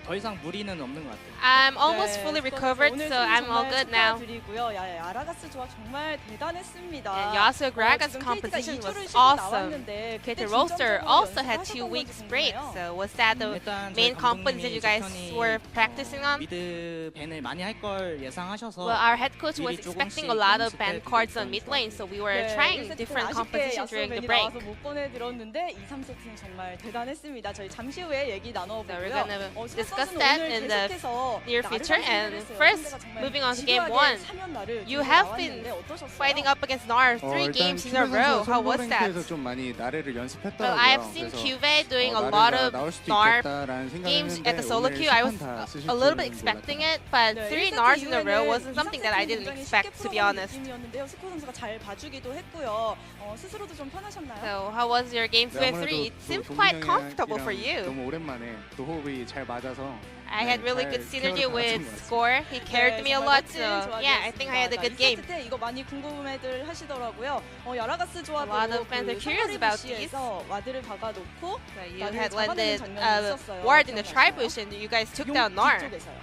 [SPEAKER 7] 더 이상 무리는 없는 것 같아요.
[SPEAKER 4] I'm almost
[SPEAKER 5] 네,
[SPEAKER 4] fully
[SPEAKER 5] 스코어
[SPEAKER 4] recovered,
[SPEAKER 5] 오늘
[SPEAKER 4] so
[SPEAKER 5] 승리
[SPEAKER 4] I'm all
[SPEAKER 5] 정말
[SPEAKER 4] good now.
[SPEAKER 5] 축하드리고요. 아라가스 조합 정말 대단했습니다.
[SPEAKER 4] And Yasuo Gragas
[SPEAKER 5] 지금
[SPEAKER 4] competition
[SPEAKER 5] KT가
[SPEAKER 4] was
[SPEAKER 5] 2주를 쉬고
[SPEAKER 4] awesome.
[SPEAKER 5] 나왔는데
[SPEAKER 4] KT
[SPEAKER 5] 그때
[SPEAKER 4] Rolster
[SPEAKER 5] 중점적으로
[SPEAKER 4] also had 2
[SPEAKER 5] 연습하셨던
[SPEAKER 4] weeks
[SPEAKER 5] 건지
[SPEAKER 4] break,
[SPEAKER 5] 궁금해요.
[SPEAKER 4] so was that the
[SPEAKER 7] 일단
[SPEAKER 4] main
[SPEAKER 7] 저희
[SPEAKER 4] components that
[SPEAKER 7] 감독님이
[SPEAKER 4] you guys
[SPEAKER 7] 석현이,
[SPEAKER 4] were practicing on?
[SPEAKER 7] 미드 밴을 많이 할 걸 예상하셔서
[SPEAKER 4] Well, our head coach was
[SPEAKER 7] 미리
[SPEAKER 4] expecting a
[SPEAKER 7] 조금씩
[SPEAKER 4] lot of
[SPEAKER 7] 연습해
[SPEAKER 4] ban
[SPEAKER 7] 두고
[SPEAKER 4] cards on
[SPEAKER 7] 있었던
[SPEAKER 4] mid lane, so we were
[SPEAKER 5] 네,
[SPEAKER 4] trying
[SPEAKER 5] 1세트는
[SPEAKER 4] different
[SPEAKER 5] 아쉽게
[SPEAKER 4] compositions during the break.
[SPEAKER 5] 나와서 못 보내드렸는데 2, 3세트는 정말 대단했습니다. 저희 잠시 후에 얘기 나눠보고요.
[SPEAKER 4] So we're gonna
[SPEAKER 5] 스포
[SPEAKER 4] discuss
[SPEAKER 5] 선수는
[SPEAKER 4] that
[SPEAKER 5] 오늘
[SPEAKER 4] in the
[SPEAKER 5] 계속해서
[SPEAKER 4] near
[SPEAKER 5] 나를
[SPEAKER 4] future. And
[SPEAKER 5] 선택을
[SPEAKER 4] first,
[SPEAKER 5] 했어요. 상대가 정말
[SPEAKER 4] moving on to game
[SPEAKER 5] 집요하게
[SPEAKER 4] 1,
[SPEAKER 5] 사면 나를
[SPEAKER 4] you
[SPEAKER 5] 들고
[SPEAKER 4] have been
[SPEAKER 5] 나왔는데 어떠셨어요?
[SPEAKER 4] fighting up against NAR 3 games in a row. How was that?
[SPEAKER 6] 랭크에서 좀 많이 나래를
[SPEAKER 4] Well,
[SPEAKER 6] 연습했더라고요.
[SPEAKER 4] I have seen
[SPEAKER 6] 그래서
[SPEAKER 4] Cuvee doing a
[SPEAKER 6] 나래가
[SPEAKER 4] lot of
[SPEAKER 6] 나올 수도
[SPEAKER 4] NAR
[SPEAKER 6] 있겠다라는 생각을
[SPEAKER 4] games
[SPEAKER 6] 했는데
[SPEAKER 4] at the solo
[SPEAKER 6] 오늘
[SPEAKER 4] queue. I was
[SPEAKER 6] 시판 다 쓰실
[SPEAKER 4] a little bit
[SPEAKER 6] 줄은
[SPEAKER 4] expecting
[SPEAKER 6] 몰랐다.
[SPEAKER 4] it, but
[SPEAKER 5] 네,
[SPEAKER 4] 3
[SPEAKER 5] 1세트
[SPEAKER 4] NARs in a row
[SPEAKER 5] 이후에는
[SPEAKER 4] wasn't something that I didn't
[SPEAKER 5] 굉장히
[SPEAKER 4] expect,
[SPEAKER 5] 쉽게
[SPEAKER 4] to be
[SPEAKER 5] 풀어가는
[SPEAKER 4] honest.
[SPEAKER 5] 느낌이었는데요. 스코 선수가 잘 봐주기도 했고요. 스스로도 좀 편하셨나요?
[SPEAKER 4] So how was your game 2 and 3? It seemed quite comfortable for you.
[SPEAKER 6] 너무 오랜만에 또 호흡이 잘 맞아서
[SPEAKER 4] I had really
[SPEAKER 6] 잘
[SPEAKER 4] good synergy
[SPEAKER 6] 케어를
[SPEAKER 4] with
[SPEAKER 6] 받았던 것 같습니다.
[SPEAKER 4] Score. He carried me a
[SPEAKER 5] 정말
[SPEAKER 4] lot,
[SPEAKER 5] 멋진
[SPEAKER 4] so yeah, I think I had a good game.
[SPEAKER 5] 2세트 때 이거 많이 궁금해들 하시더라고요. 야라가스 조합으로
[SPEAKER 4] A lot of fans are curious about these.
[SPEAKER 5] 에서 와드를 박아놓고
[SPEAKER 4] So you
[SPEAKER 5] 나를
[SPEAKER 4] had
[SPEAKER 5] 잡아내는
[SPEAKER 4] landed
[SPEAKER 5] 장면이
[SPEAKER 4] a
[SPEAKER 5] 있었어요.
[SPEAKER 4] ward in the
[SPEAKER 5] 기억나시나요?
[SPEAKER 4] tri-bush and you guys took down
[SPEAKER 5] 용
[SPEAKER 4] NAR
[SPEAKER 5] 뒤쪽에서요.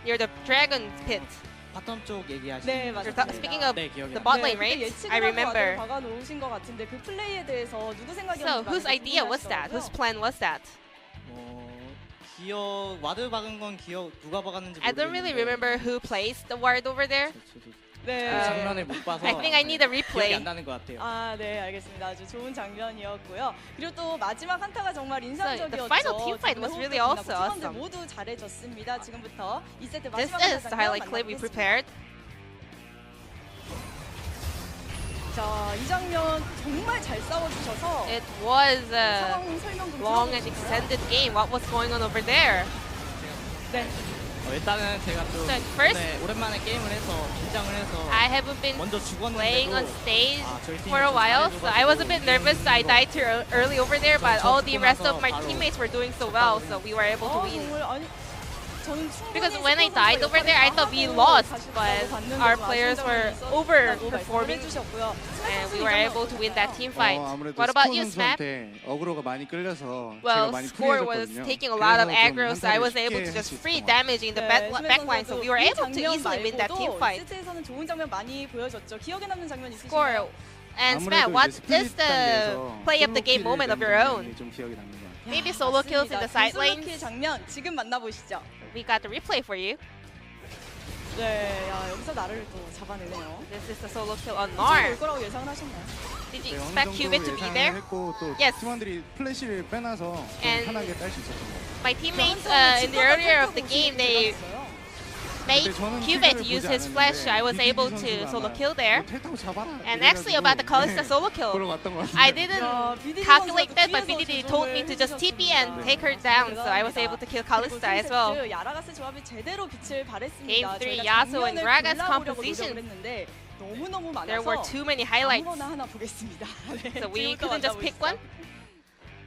[SPEAKER 4] near the dragon pit.
[SPEAKER 7] 바텀 쪽 얘기하시는
[SPEAKER 5] 네,
[SPEAKER 7] 거죠?
[SPEAKER 5] 맞습니다.
[SPEAKER 4] Speaking of
[SPEAKER 7] 네, 기억이
[SPEAKER 4] the
[SPEAKER 7] 나요.
[SPEAKER 4] bot lane,
[SPEAKER 5] 그때
[SPEAKER 4] right?
[SPEAKER 5] 예측을
[SPEAKER 4] I
[SPEAKER 5] 하고
[SPEAKER 4] remember.
[SPEAKER 5] 와드를 박아놓으신 것 같은데 그 플레이에 대해서 누구 생각이었는지
[SPEAKER 4] So whose
[SPEAKER 5] 많이들
[SPEAKER 4] idea was that? Whose
[SPEAKER 5] 궁금해하시더라고요.
[SPEAKER 4] plan was that?
[SPEAKER 7] 기억 와드 박은 건 기억 누가 박았는지
[SPEAKER 4] I don't really
[SPEAKER 7] 모르겠는데
[SPEAKER 4] remember who placed the ward over there.
[SPEAKER 7] 저도
[SPEAKER 5] 네.
[SPEAKER 7] 그 장면을 못 봐서
[SPEAKER 4] I think I need a
[SPEAKER 7] 기억이
[SPEAKER 4] replay.
[SPEAKER 7] 안 나는 것 같아요.
[SPEAKER 5] 네, 알겠습니다. 아주 좋은 장면이었고요. 그리고 또 마지막 한타가 정말 인상적이었죠.
[SPEAKER 4] the final team fight was really also
[SPEAKER 5] 팀원들
[SPEAKER 4] awesome.
[SPEAKER 5] 모두 잘해줬습니다. 지금부터 2세트
[SPEAKER 4] This
[SPEAKER 5] 마지막
[SPEAKER 4] is the highlight clip we
[SPEAKER 5] 만나보겠습니다.
[SPEAKER 4] prepared.
[SPEAKER 5] 자, 이 장면 정말 잘 싸워주셔서
[SPEAKER 4] It was a
[SPEAKER 5] 상황 설명 좀
[SPEAKER 4] long and
[SPEAKER 5] 들어보실까요?
[SPEAKER 4] extended game. What was going on over there?
[SPEAKER 5] 네.
[SPEAKER 7] 일단은 제가 또
[SPEAKER 4] So first-
[SPEAKER 7] 네, 오랜만에 게임을 해서 긴장을 해서
[SPEAKER 4] I haven't been
[SPEAKER 7] 먼저
[SPEAKER 4] playing on
[SPEAKER 7] 죽었는데도
[SPEAKER 4] stage
[SPEAKER 7] 저희 팀이
[SPEAKER 4] for a
[SPEAKER 7] 좀
[SPEAKER 4] while, so I was a bit nervous. So I died too early over there, but all the rest of my teammates were doing so well, so we were able to win.
[SPEAKER 5] 정말 아니 저는 충분히
[SPEAKER 4] Because when I
[SPEAKER 5] 스포
[SPEAKER 4] died
[SPEAKER 5] 선수가
[SPEAKER 4] over there, I thought we
[SPEAKER 5] 역할을
[SPEAKER 4] lost,
[SPEAKER 5] 다시
[SPEAKER 4] but
[SPEAKER 5] 봤는데도
[SPEAKER 4] our
[SPEAKER 5] 아쉬운
[SPEAKER 4] players were
[SPEAKER 5] 장면이
[SPEAKER 4] overperforming,
[SPEAKER 5] 해주셨고요.
[SPEAKER 4] and we were able to win that team fight.
[SPEAKER 6] 아무래도
[SPEAKER 4] What about
[SPEAKER 6] 스코어
[SPEAKER 4] you, Smap?
[SPEAKER 6] 선수한테 어그로가 많이 끌려서 제가
[SPEAKER 4] Well,
[SPEAKER 6] 많이
[SPEAKER 4] Score was
[SPEAKER 6] 프리해졌거든요.
[SPEAKER 4] taking a lot of
[SPEAKER 6] 그래서 좀
[SPEAKER 4] aggro, so I
[SPEAKER 6] 한타를
[SPEAKER 4] was able
[SPEAKER 6] 쉽게
[SPEAKER 4] to
[SPEAKER 6] 할
[SPEAKER 4] just
[SPEAKER 6] 수
[SPEAKER 4] free
[SPEAKER 6] 있었던 것
[SPEAKER 4] damaging the backline, so we were able to easily win that team fight.
[SPEAKER 5] 세트에서는 좋은 장면 많이 보여줬죠. 기억에 남는 장면
[SPEAKER 4] Score.
[SPEAKER 5] 있으신가요?
[SPEAKER 4] And
[SPEAKER 6] 아무래도
[SPEAKER 4] Smap, what
[SPEAKER 6] 이제
[SPEAKER 4] is
[SPEAKER 6] 스플릿
[SPEAKER 4] the
[SPEAKER 6] 단계에서
[SPEAKER 4] play of the game
[SPEAKER 6] 솔로
[SPEAKER 4] moment of
[SPEAKER 6] 킬을
[SPEAKER 4] your
[SPEAKER 6] 낸
[SPEAKER 4] own?
[SPEAKER 6] 장면이 좀 기억이 납니다.
[SPEAKER 4] Maybe solo kills in the side lanes?
[SPEAKER 5] 솔로킬 장면 지금 만나보시죠.
[SPEAKER 4] We got the replay for you.
[SPEAKER 5] 네, 여기서 나를 또 잡아내네요.
[SPEAKER 4] This is the solo kill on
[SPEAKER 5] 올
[SPEAKER 4] NAR.
[SPEAKER 5] 거라고 예상을 하셨나요?
[SPEAKER 4] Did
[SPEAKER 6] 네,
[SPEAKER 4] you
[SPEAKER 6] 어느
[SPEAKER 4] expect
[SPEAKER 6] 정도
[SPEAKER 4] Cuvee to be
[SPEAKER 6] 예상을
[SPEAKER 4] there?
[SPEAKER 6] 했고 또
[SPEAKER 4] Yes.
[SPEAKER 6] 팀원들이 플래시를 빼놔서 좀
[SPEAKER 4] And
[SPEAKER 6] 편하게 딸 수 있었던 것 같아요.
[SPEAKER 4] My teammates in the earlier of the game, they made Cuvee to use his flash. I was able to solo kill there. And actually about the Kalista solo kill, I didn't calculate that, but BDD told me to just TP and take her down, so I was able to kill Kalista as well.
[SPEAKER 5] 야라가스 조합이 제대로 빛을 발했습니다.
[SPEAKER 4] Game 3,
[SPEAKER 5] 저희가
[SPEAKER 4] Yasuo and
[SPEAKER 5] 장면을
[SPEAKER 4] Gragas
[SPEAKER 5] 골라보려고
[SPEAKER 4] composition.
[SPEAKER 5] 노력을 했는데 너무너무 많아서
[SPEAKER 4] There were too many highlights,
[SPEAKER 5] 아무거나 하나 보겠습니다. 네,
[SPEAKER 4] so we
[SPEAKER 5] 지금부터
[SPEAKER 4] couldn't just pick
[SPEAKER 5] 만나보시죠.
[SPEAKER 4] one.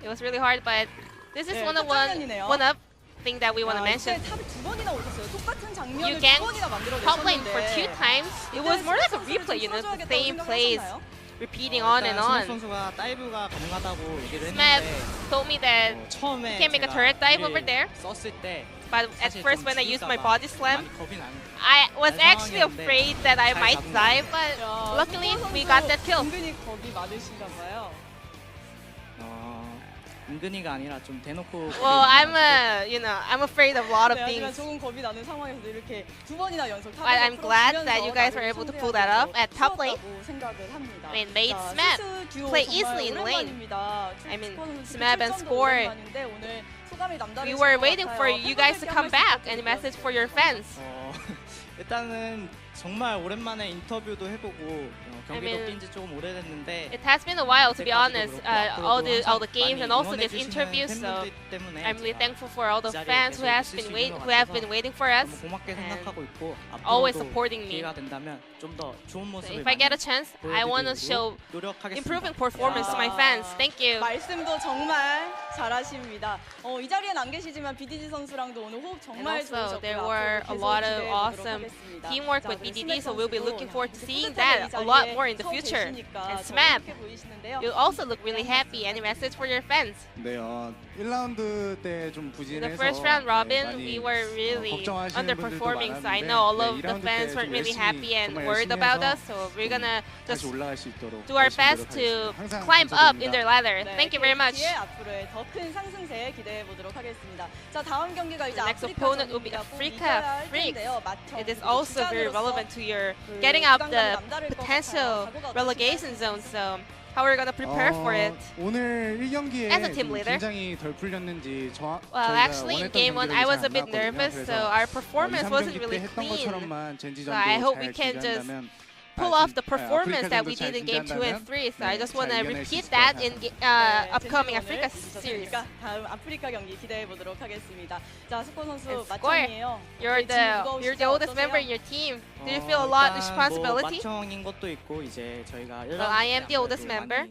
[SPEAKER 4] It was really hard, but this is
[SPEAKER 5] 네,
[SPEAKER 4] one
[SPEAKER 5] 장면이네요.
[SPEAKER 4] of thing that we want to mention.
[SPEAKER 5] 탑이 두 번이나 오셨어요. 똑같은
[SPEAKER 4] You
[SPEAKER 5] 장면을 두
[SPEAKER 4] ganked
[SPEAKER 5] 번이나
[SPEAKER 4] top lane for 2
[SPEAKER 5] 만들어내셨는데
[SPEAKER 4] times. It was more like a replay, you know, the same plays repeating on and
[SPEAKER 7] 일단
[SPEAKER 4] on.
[SPEAKER 7] 신욱 선수가 다이브가 가능하다고 얘기를
[SPEAKER 4] Smap
[SPEAKER 7] 했는데
[SPEAKER 4] told me that
[SPEAKER 7] 처음에
[SPEAKER 4] he can make a
[SPEAKER 7] 제가
[SPEAKER 4] turret dive
[SPEAKER 7] 이를
[SPEAKER 4] over there.
[SPEAKER 7] 썼을 때
[SPEAKER 4] But at
[SPEAKER 7] 사실
[SPEAKER 4] first
[SPEAKER 7] 좀
[SPEAKER 4] when I used my
[SPEAKER 7] 죽을까 봐
[SPEAKER 4] body slam,
[SPEAKER 7] 많이 겁이 나는
[SPEAKER 4] I was
[SPEAKER 7] 잘
[SPEAKER 4] actually
[SPEAKER 7] 상황이었는데
[SPEAKER 4] afraid that I
[SPEAKER 7] 잘
[SPEAKER 4] might
[SPEAKER 7] 잡은
[SPEAKER 4] die,
[SPEAKER 7] 것
[SPEAKER 4] but luckily we got that kill.
[SPEAKER 5] 은근히 겁이 많으신가 봐요.
[SPEAKER 7] 은근히가 아니라 좀 대놓고
[SPEAKER 4] Well, I'm afraid of a lot of
[SPEAKER 5] 네, 하지만
[SPEAKER 4] things.
[SPEAKER 5] 조금 겁이 나는 상황에서 이렇게 두 번이나 연속
[SPEAKER 4] But I'm glad that you guys were able to pull that up at top lane.
[SPEAKER 5] 생각을 합니다.
[SPEAKER 4] And made
[SPEAKER 5] 자,
[SPEAKER 4] Smap
[SPEAKER 5] 스스 듀오
[SPEAKER 4] play
[SPEAKER 5] 정말
[SPEAKER 4] easily in lane.
[SPEAKER 5] 오랜만입니다.
[SPEAKER 4] I mean,
[SPEAKER 5] 스코어 선수
[SPEAKER 4] Smap and
[SPEAKER 5] 출전도
[SPEAKER 4] Score.
[SPEAKER 5] 오랜만인데 오늘 소감이 남다르실
[SPEAKER 4] We were
[SPEAKER 5] 것
[SPEAKER 4] waiting for
[SPEAKER 5] 같아요.
[SPEAKER 4] you guys to
[SPEAKER 5] 팬분들께
[SPEAKER 4] come
[SPEAKER 5] 한 말씀
[SPEAKER 4] back.
[SPEAKER 5] 부탁드릴게요.
[SPEAKER 4] Any message for your fans?
[SPEAKER 7] 일단은 정말 오랜만에 인터뷰도 해보고 경기도 뛴 지 좀 오래됐는데
[SPEAKER 4] It has been a while, to be honest. All the
[SPEAKER 7] 항상
[SPEAKER 4] games
[SPEAKER 7] 많이
[SPEAKER 4] and also this
[SPEAKER 7] 응원해주시는
[SPEAKER 4] interviews. So
[SPEAKER 7] 팬분들 때문에
[SPEAKER 4] I'm really
[SPEAKER 7] 제가
[SPEAKER 4] thankful for all the
[SPEAKER 7] 이 자리에
[SPEAKER 4] fans
[SPEAKER 7] 계속 있을 수 있는 것
[SPEAKER 4] who have
[SPEAKER 7] 같아서
[SPEAKER 4] been waiting for us.
[SPEAKER 7] 너무 고맙게
[SPEAKER 4] and
[SPEAKER 7] 생각하고 있고
[SPEAKER 4] always
[SPEAKER 7] 앞으로도
[SPEAKER 4] supporting me.
[SPEAKER 7] 기회가 된다면 좀 더 좋은
[SPEAKER 4] So
[SPEAKER 7] 모습을
[SPEAKER 4] if I get a
[SPEAKER 7] 많이
[SPEAKER 4] chance, I want to show
[SPEAKER 7] 노력하겠습니다.
[SPEAKER 4] improving performance to my fans. Thank you.
[SPEAKER 5] 말씀도 정말 잘하십니다. 이 자리엔 안 계시지만 BDG 선수랑도 오늘 호흡
[SPEAKER 4] And
[SPEAKER 5] 정말
[SPEAKER 4] also,
[SPEAKER 5] 좋으셨고요.
[SPEAKER 4] there were a lot of awesome teamwork with BDD, so we'll be looking forward to seeing that a lot more in the future. And SMAP, you also look really happy. Any message for your fans?
[SPEAKER 6] 네, 1라운드 때 좀
[SPEAKER 4] In
[SPEAKER 6] 부진해서
[SPEAKER 4] the first round robin,
[SPEAKER 6] 많이
[SPEAKER 4] we were really
[SPEAKER 6] 걱정하시는
[SPEAKER 4] underperforming,
[SPEAKER 6] 분들도
[SPEAKER 4] so I
[SPEAKER 6] 많았는데,
[SPEAKER 4] know all
[SPEAKER 6] 네,
[SPEAKER 4] of the
[SPEAKER 6] 2라운드
[SPEAKER 4] fans
[SPEAKER 6] 때
[SPEAKER 4] weren't
[SPEAKER 6] 좀
[SPEAKER 4] really
[SPEAKER 6] 열심히,
[SPEAKER 4] happy and
[SPEAKER 6] 정말
[SPEAKER 4] worried
[SPEAKER 6] 열심히
[SPEAKER 4] about
[SPEAKER 6] 해서
[SPEAKER 4] us, so we're gonna
[SPEAKER 6] 다시
[SPEAKER 4] just
[SPEAKER 6] 올라갈 수 있도록
[SPEAKER 4] do our
[SPEAKER 6] 열심히
[SPEAKER 4] best to
[SPEAKER 6] 노력하겠습니다. 항상
[SPEAKER 4] climb up in
[SPEAKER 6] 감사드립니다.
[SPEAKER 4] their ladder. Thank you very much.
[SPEAKER 5] 앞으로의 더 큰 상승세 기대해 보도록 하겠습니다. 자, 다음 경기가 이제
[SPEAKER 4] The next
[SPEAKER 5] 아프리카
[SPEAKER 4] opponent will be
[SPEAKER 5] 전입니다. 꼭
[SPEAKER 4] Africa
[SPEAKER 5] 이겨야 할
[SPEAKER 4] Freaks.
[SPEAKER 5] 텐데요. 마청
[SPEAKER 4] It is
[SPEAKER 5] 그리고
[SPEAKER 4] also very
[SPEAKER 5] 주장으로서
[SPEAKER 4] relevant to your
[SPEAKER 5] 그
[SPEAKER 4] getting out
[SPEAKER 5] 부담감이
[SPEAKER 4] the
[SPEAKER 5] 남다를 것
[SPEAKER 4] potential
[SPEAKER 5] 같아요. 각오가
[SPEAKER 4] relegation
[SPEAKER 5] 어떠신가요?
[SPEAKER 4] zone. So how are we gonna prepare for it?
[SPEAKER 6] 오늘 1경기에
[SPEAKER 4] As a team leader?
[SPEAKER 6] 긴장이 덜 풀렸는지
[SPEAKER 4] Well, actually, in game one, I was a bit nervous, so our performance wasn't really clean. So I hope we can just pull off the performance that we did in game 2 and 3. So I just want to repeat that in upcoming Africa series.
[SPEAKER 5] 다음 아프리카 경기 기대해 보도록 하겠습니다. 자, 스코 선수
[SPEAKER 4] And Square,
[SPEAKER 5] 마청이에요.
[SPEAKER 4] You're the oldest member in your team. Do you feel a lot of responsibility?
[SPEAKER 7] 마청인 것도 있고 이제 저희가
[SPEAKER 4] Well, I am the oldest member.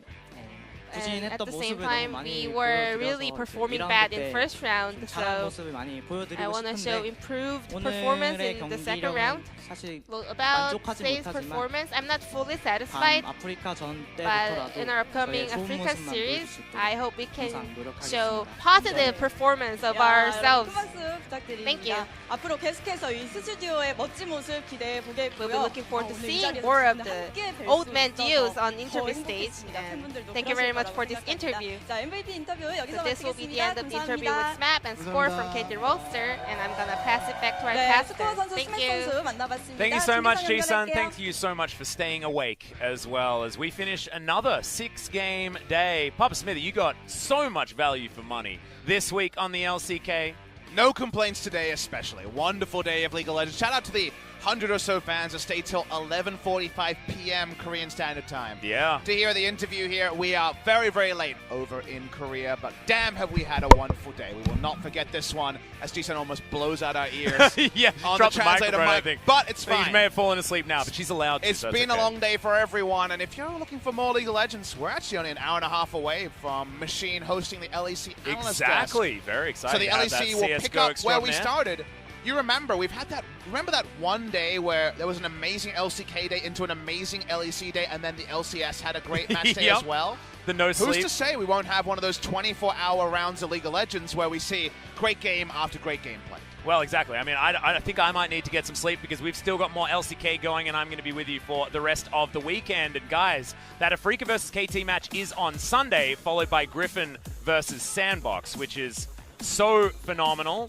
[SPEAKER 4] And
[SPEAKER 7] 부진했던
[SPEAKER 4] at the same
[SPEAKER 7] 모습을
[SPEAKER 4] time,
[SPEAKER 7] 너무
[SPEAKER 4] we
[SPEAKER 7] 많이
[SPEAKER 4] were
[SPEAKER 7] 보여드려서
[SPEAKER 4] really
[SPEAKER 7] 이제
[SPEAKER 4] performing
[SPEAKER 7] 1라운드
[SPEAKER 4] bad in
[SPEAKER 7] 때
[SPEAKER 4] first round.
[SPEAKER 7] 잘한
[SPEAKER 4] So
[SPEAKER 7] 모습을 많이
[SPEAKER 4] I
[SPEAKER 7] 보여드리고
[SPEAKER 4] want to show
[SPEAKER 7] 싶은데
[SPEAKER 4] improved performance
[SPEAKER 7] 오늘의
[SPEAKER 4] in the second round.
[SPEAKER 7] 경기력은 사실
[SPEAKER 4] Well, about
[SPEAKER 7] 만족하지
[SPEAKER 4] today's
[SPEAKER 7] 못하지만
[SPEAKER 4] performance, I'm not fully
[SPEAKER 7] 다음
[SPEAKER 4] satisfied.
[SPEAKER 7] 아프리카 전
[SPEAKER 4] But
[SPEAKER 7] 때부터라도
[SPEAKER 4] in our upcoming
[SPEAKER 7] 저희의 좋은
[SPEAKER 4] Africa
[SPEAKER 7] 모습만
[SPEAKER 4] series,
[SPEAKER 7] 보여줄 수 있도록
[SPEAKER 4] I hope we can
[SPEAKER 7] 항상 노력하겠습니다.
[SPEAKER 4] show positive performance of ourselves.
[SPEAKER 5] 큰 박수 부탁드립니다.
[SPEAKER 4] Thank you.
[SPEAKER 5] 앞으로 계속해서 이 스튜디오의 멋진 모습 기대해 보겠고요.
[SPEAKER 4] We'll be looking forward to
[SPEAKER 5] 오늘 이
[SPEAKER 4] seeing
[SPEAKER 5] 자리에서
[SPEAKER 4] more of
[SPEAKER 5] 진짜
[SPEAKER 4] the
[SPEAKER 5] 함께 뵐
[SPEAKER 4] old
[SPEAKER 5] 수
[SPEAKER 4] man
[SPEAKER 5] 있어서
[SPEAKER 4] duos on
[SPEAKER 5] 더
[SPEAKER 4] interview stage.
[SPEAKER 5] 행복했습니다.
[SPEAKER 4] And
[SPEAKER 5] 팬분들도
[SPEAKER 4] thank you very much
[SPEAKER 5] 그러실
[SPEAKER 4] for this
[SPEAKER 5] 거라고
[SPEAKER 4] interview.
[SPEAKER 5] 생각합니다. 자, MVP 인터뷰 여기서
[SPEAKER 4] So this will be the
[SPEAKER 5] 마치겠습니다.
[SPEAKER 4] end of the interview with
[SPEAKER 5] 감사합니다.
[SPEAKER 4] SMAP and Score from KT Rolster, and I'm gonna pass it back to our
[SPEAKER 5] 네,
[SPEAKER 4] pastor.
[SPEAKER 5] 스코어 선수
[SPEAKER 4] Thank
[SPEAKER 5] 스맵
[SPEAKER 4] you.
[SPEAKER 5] 선수 만나봤습니다.
[SPEAKER 1] Thank you so much,
[SPEAKER 5] 준비선
[SPEAKER 1] Ji-sun.
[SPEAKER 5] 연결할게요.
[SPEAKER 1] Thank you so much for staying awake as well as we finish another 6-game day. Papa Smithy, you got so much value for money this week on the LCK.
[SPEAKER 2] No complaints today, especially. A wonderful day of League of Legends. Shout out to the 100 or so fans that stayed till 11:45 p.m. Korean Standard Time.
[SPEAKER 1] Yeah.
[SPEAKER 2] To hear the interview here, we are very, very late over in Korea, but damn have we had a wonderful day. We will not forget this one as Ji-sun almost blows out our ears
[SPEAKER 1] Yeah,
[SPEAKER 2] on the
[SPEAKER 1] dropped the
[SPEAKER 2] translator
[SPEAKER 1] microphone, I
[SPEAKER 2] mic,
[SPEAKER 1] think.
[SPEAKER 2] but it's
[SPEAKER 1] I think
[SPEAKER 2] fine.
[SPEAKER 1] she may have fallen asleep now, but she's allowed to.
[SPEAKER 2] It's
[SPEAKER 1] so
[SPEAKER 2] been
[SPEAKER 1] okay.
[SPEAKER 2] a long day for everyone, and if you're looking for more League of Legends, we're actually only an hour and a half away from Machine hosting the LEC Analyst Desk.
[SPEAKER 1] Exactly. Very excited.
[SPEAKER 2] So the
[SPEAKER 1] to have that
[SPEAKER 2] LEC will pick
[SPEAKER 1] CS:GO
[SPEAKER 2] up where we
[SPEAKER 1] extraordinaire.
[SPEAKER 2] started. You remember, we've had that. Remember that one day where there was an amazing LCK day into an amazing LEC day, and then the LCS had a great match day
[SPEAKER 1] Yep.
[SPEAKER 2] as well?
[SPEAKER 1] The no
[SPEAKER 2] Who's
[SPEAKER 1] sleep.
[SPEAKER 2] to say we won't have one of those 24-hour rounds of League of Legends where we see great game after great gameplay?
[SPEAKER 1] Well, exactly. I mean, I think I might need to get some sleep because we've still got more LCK going, and I'm going to be with you for the rest of the weekend. And guys, that Africa versus KT match is on Sunday, followed by Griffin versus Sandbox, which is so phenomenal.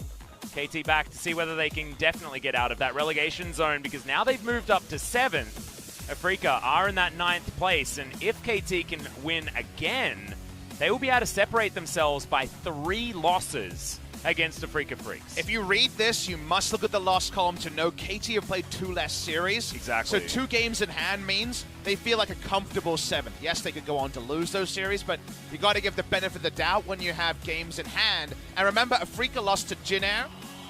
[SPEAKER 1] KT back to see whether they can definitely get out of that relegation zone because now they've moved up to 7th. Africa are in that 9th place, and if KT can win again, they will be able to separate themselves by 3 losses against Africa Freaks.
[SPEAKER 2] If you read this, you must look at the loss column to know KT have played 2 less series.
[SPEAKER 1] Exactly.
[SPEAKER 2] So 2 games in hand means they feel like a comfortable 7th. Yes, they could go on to lose those series, but you got to give the benefit of the doubt when you have games in hand. And remember, Africa lost to Jinair,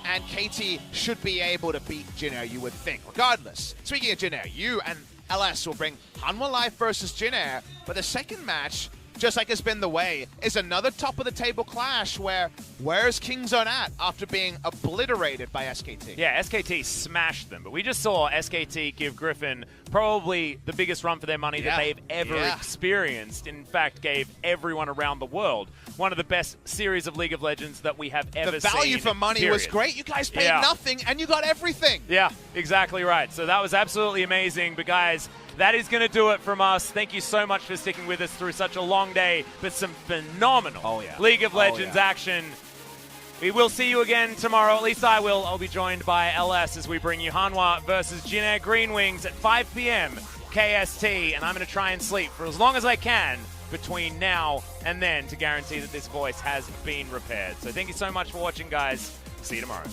[SPEAKER 2] and KT should be able to beat Jinair, you would think. Regardless, speaking of Jinair, you and LS will bring Hanwha Life versus Jinair, but the second match, just like has been the way, is another top-of-the-table clash where where's Kingzone at after being obliterated by SKT?
[SPEAKER 1] Yeah, SKT smashed them, but we just saw SKT give Griffin probably the biggest run for their money that they've ever experienced. In fact, gave everyone around the world one of the best series of League of Legends that we have ever seen.
[SPEAKER 2] The value for money was great. You guys paid nothing, and you got everything.
[SPEAKER 1] Yeah, exactly right. So that was absolutely amazing. But guys, that is going to do it from us. Thank you so much for sticking with us through such a long day, but some phenomenal League of Legends action. We will see you again tomorrow. At least I will. I'll be joined by LS as we bring you Hanwha versus Jinair Green Wings at 5 p.m. KST. And I'm going to try and sleep for as long as I can between now and then to guarantee that this voice has been repaired. So thank you so much for watching, guys. See you tomorrow.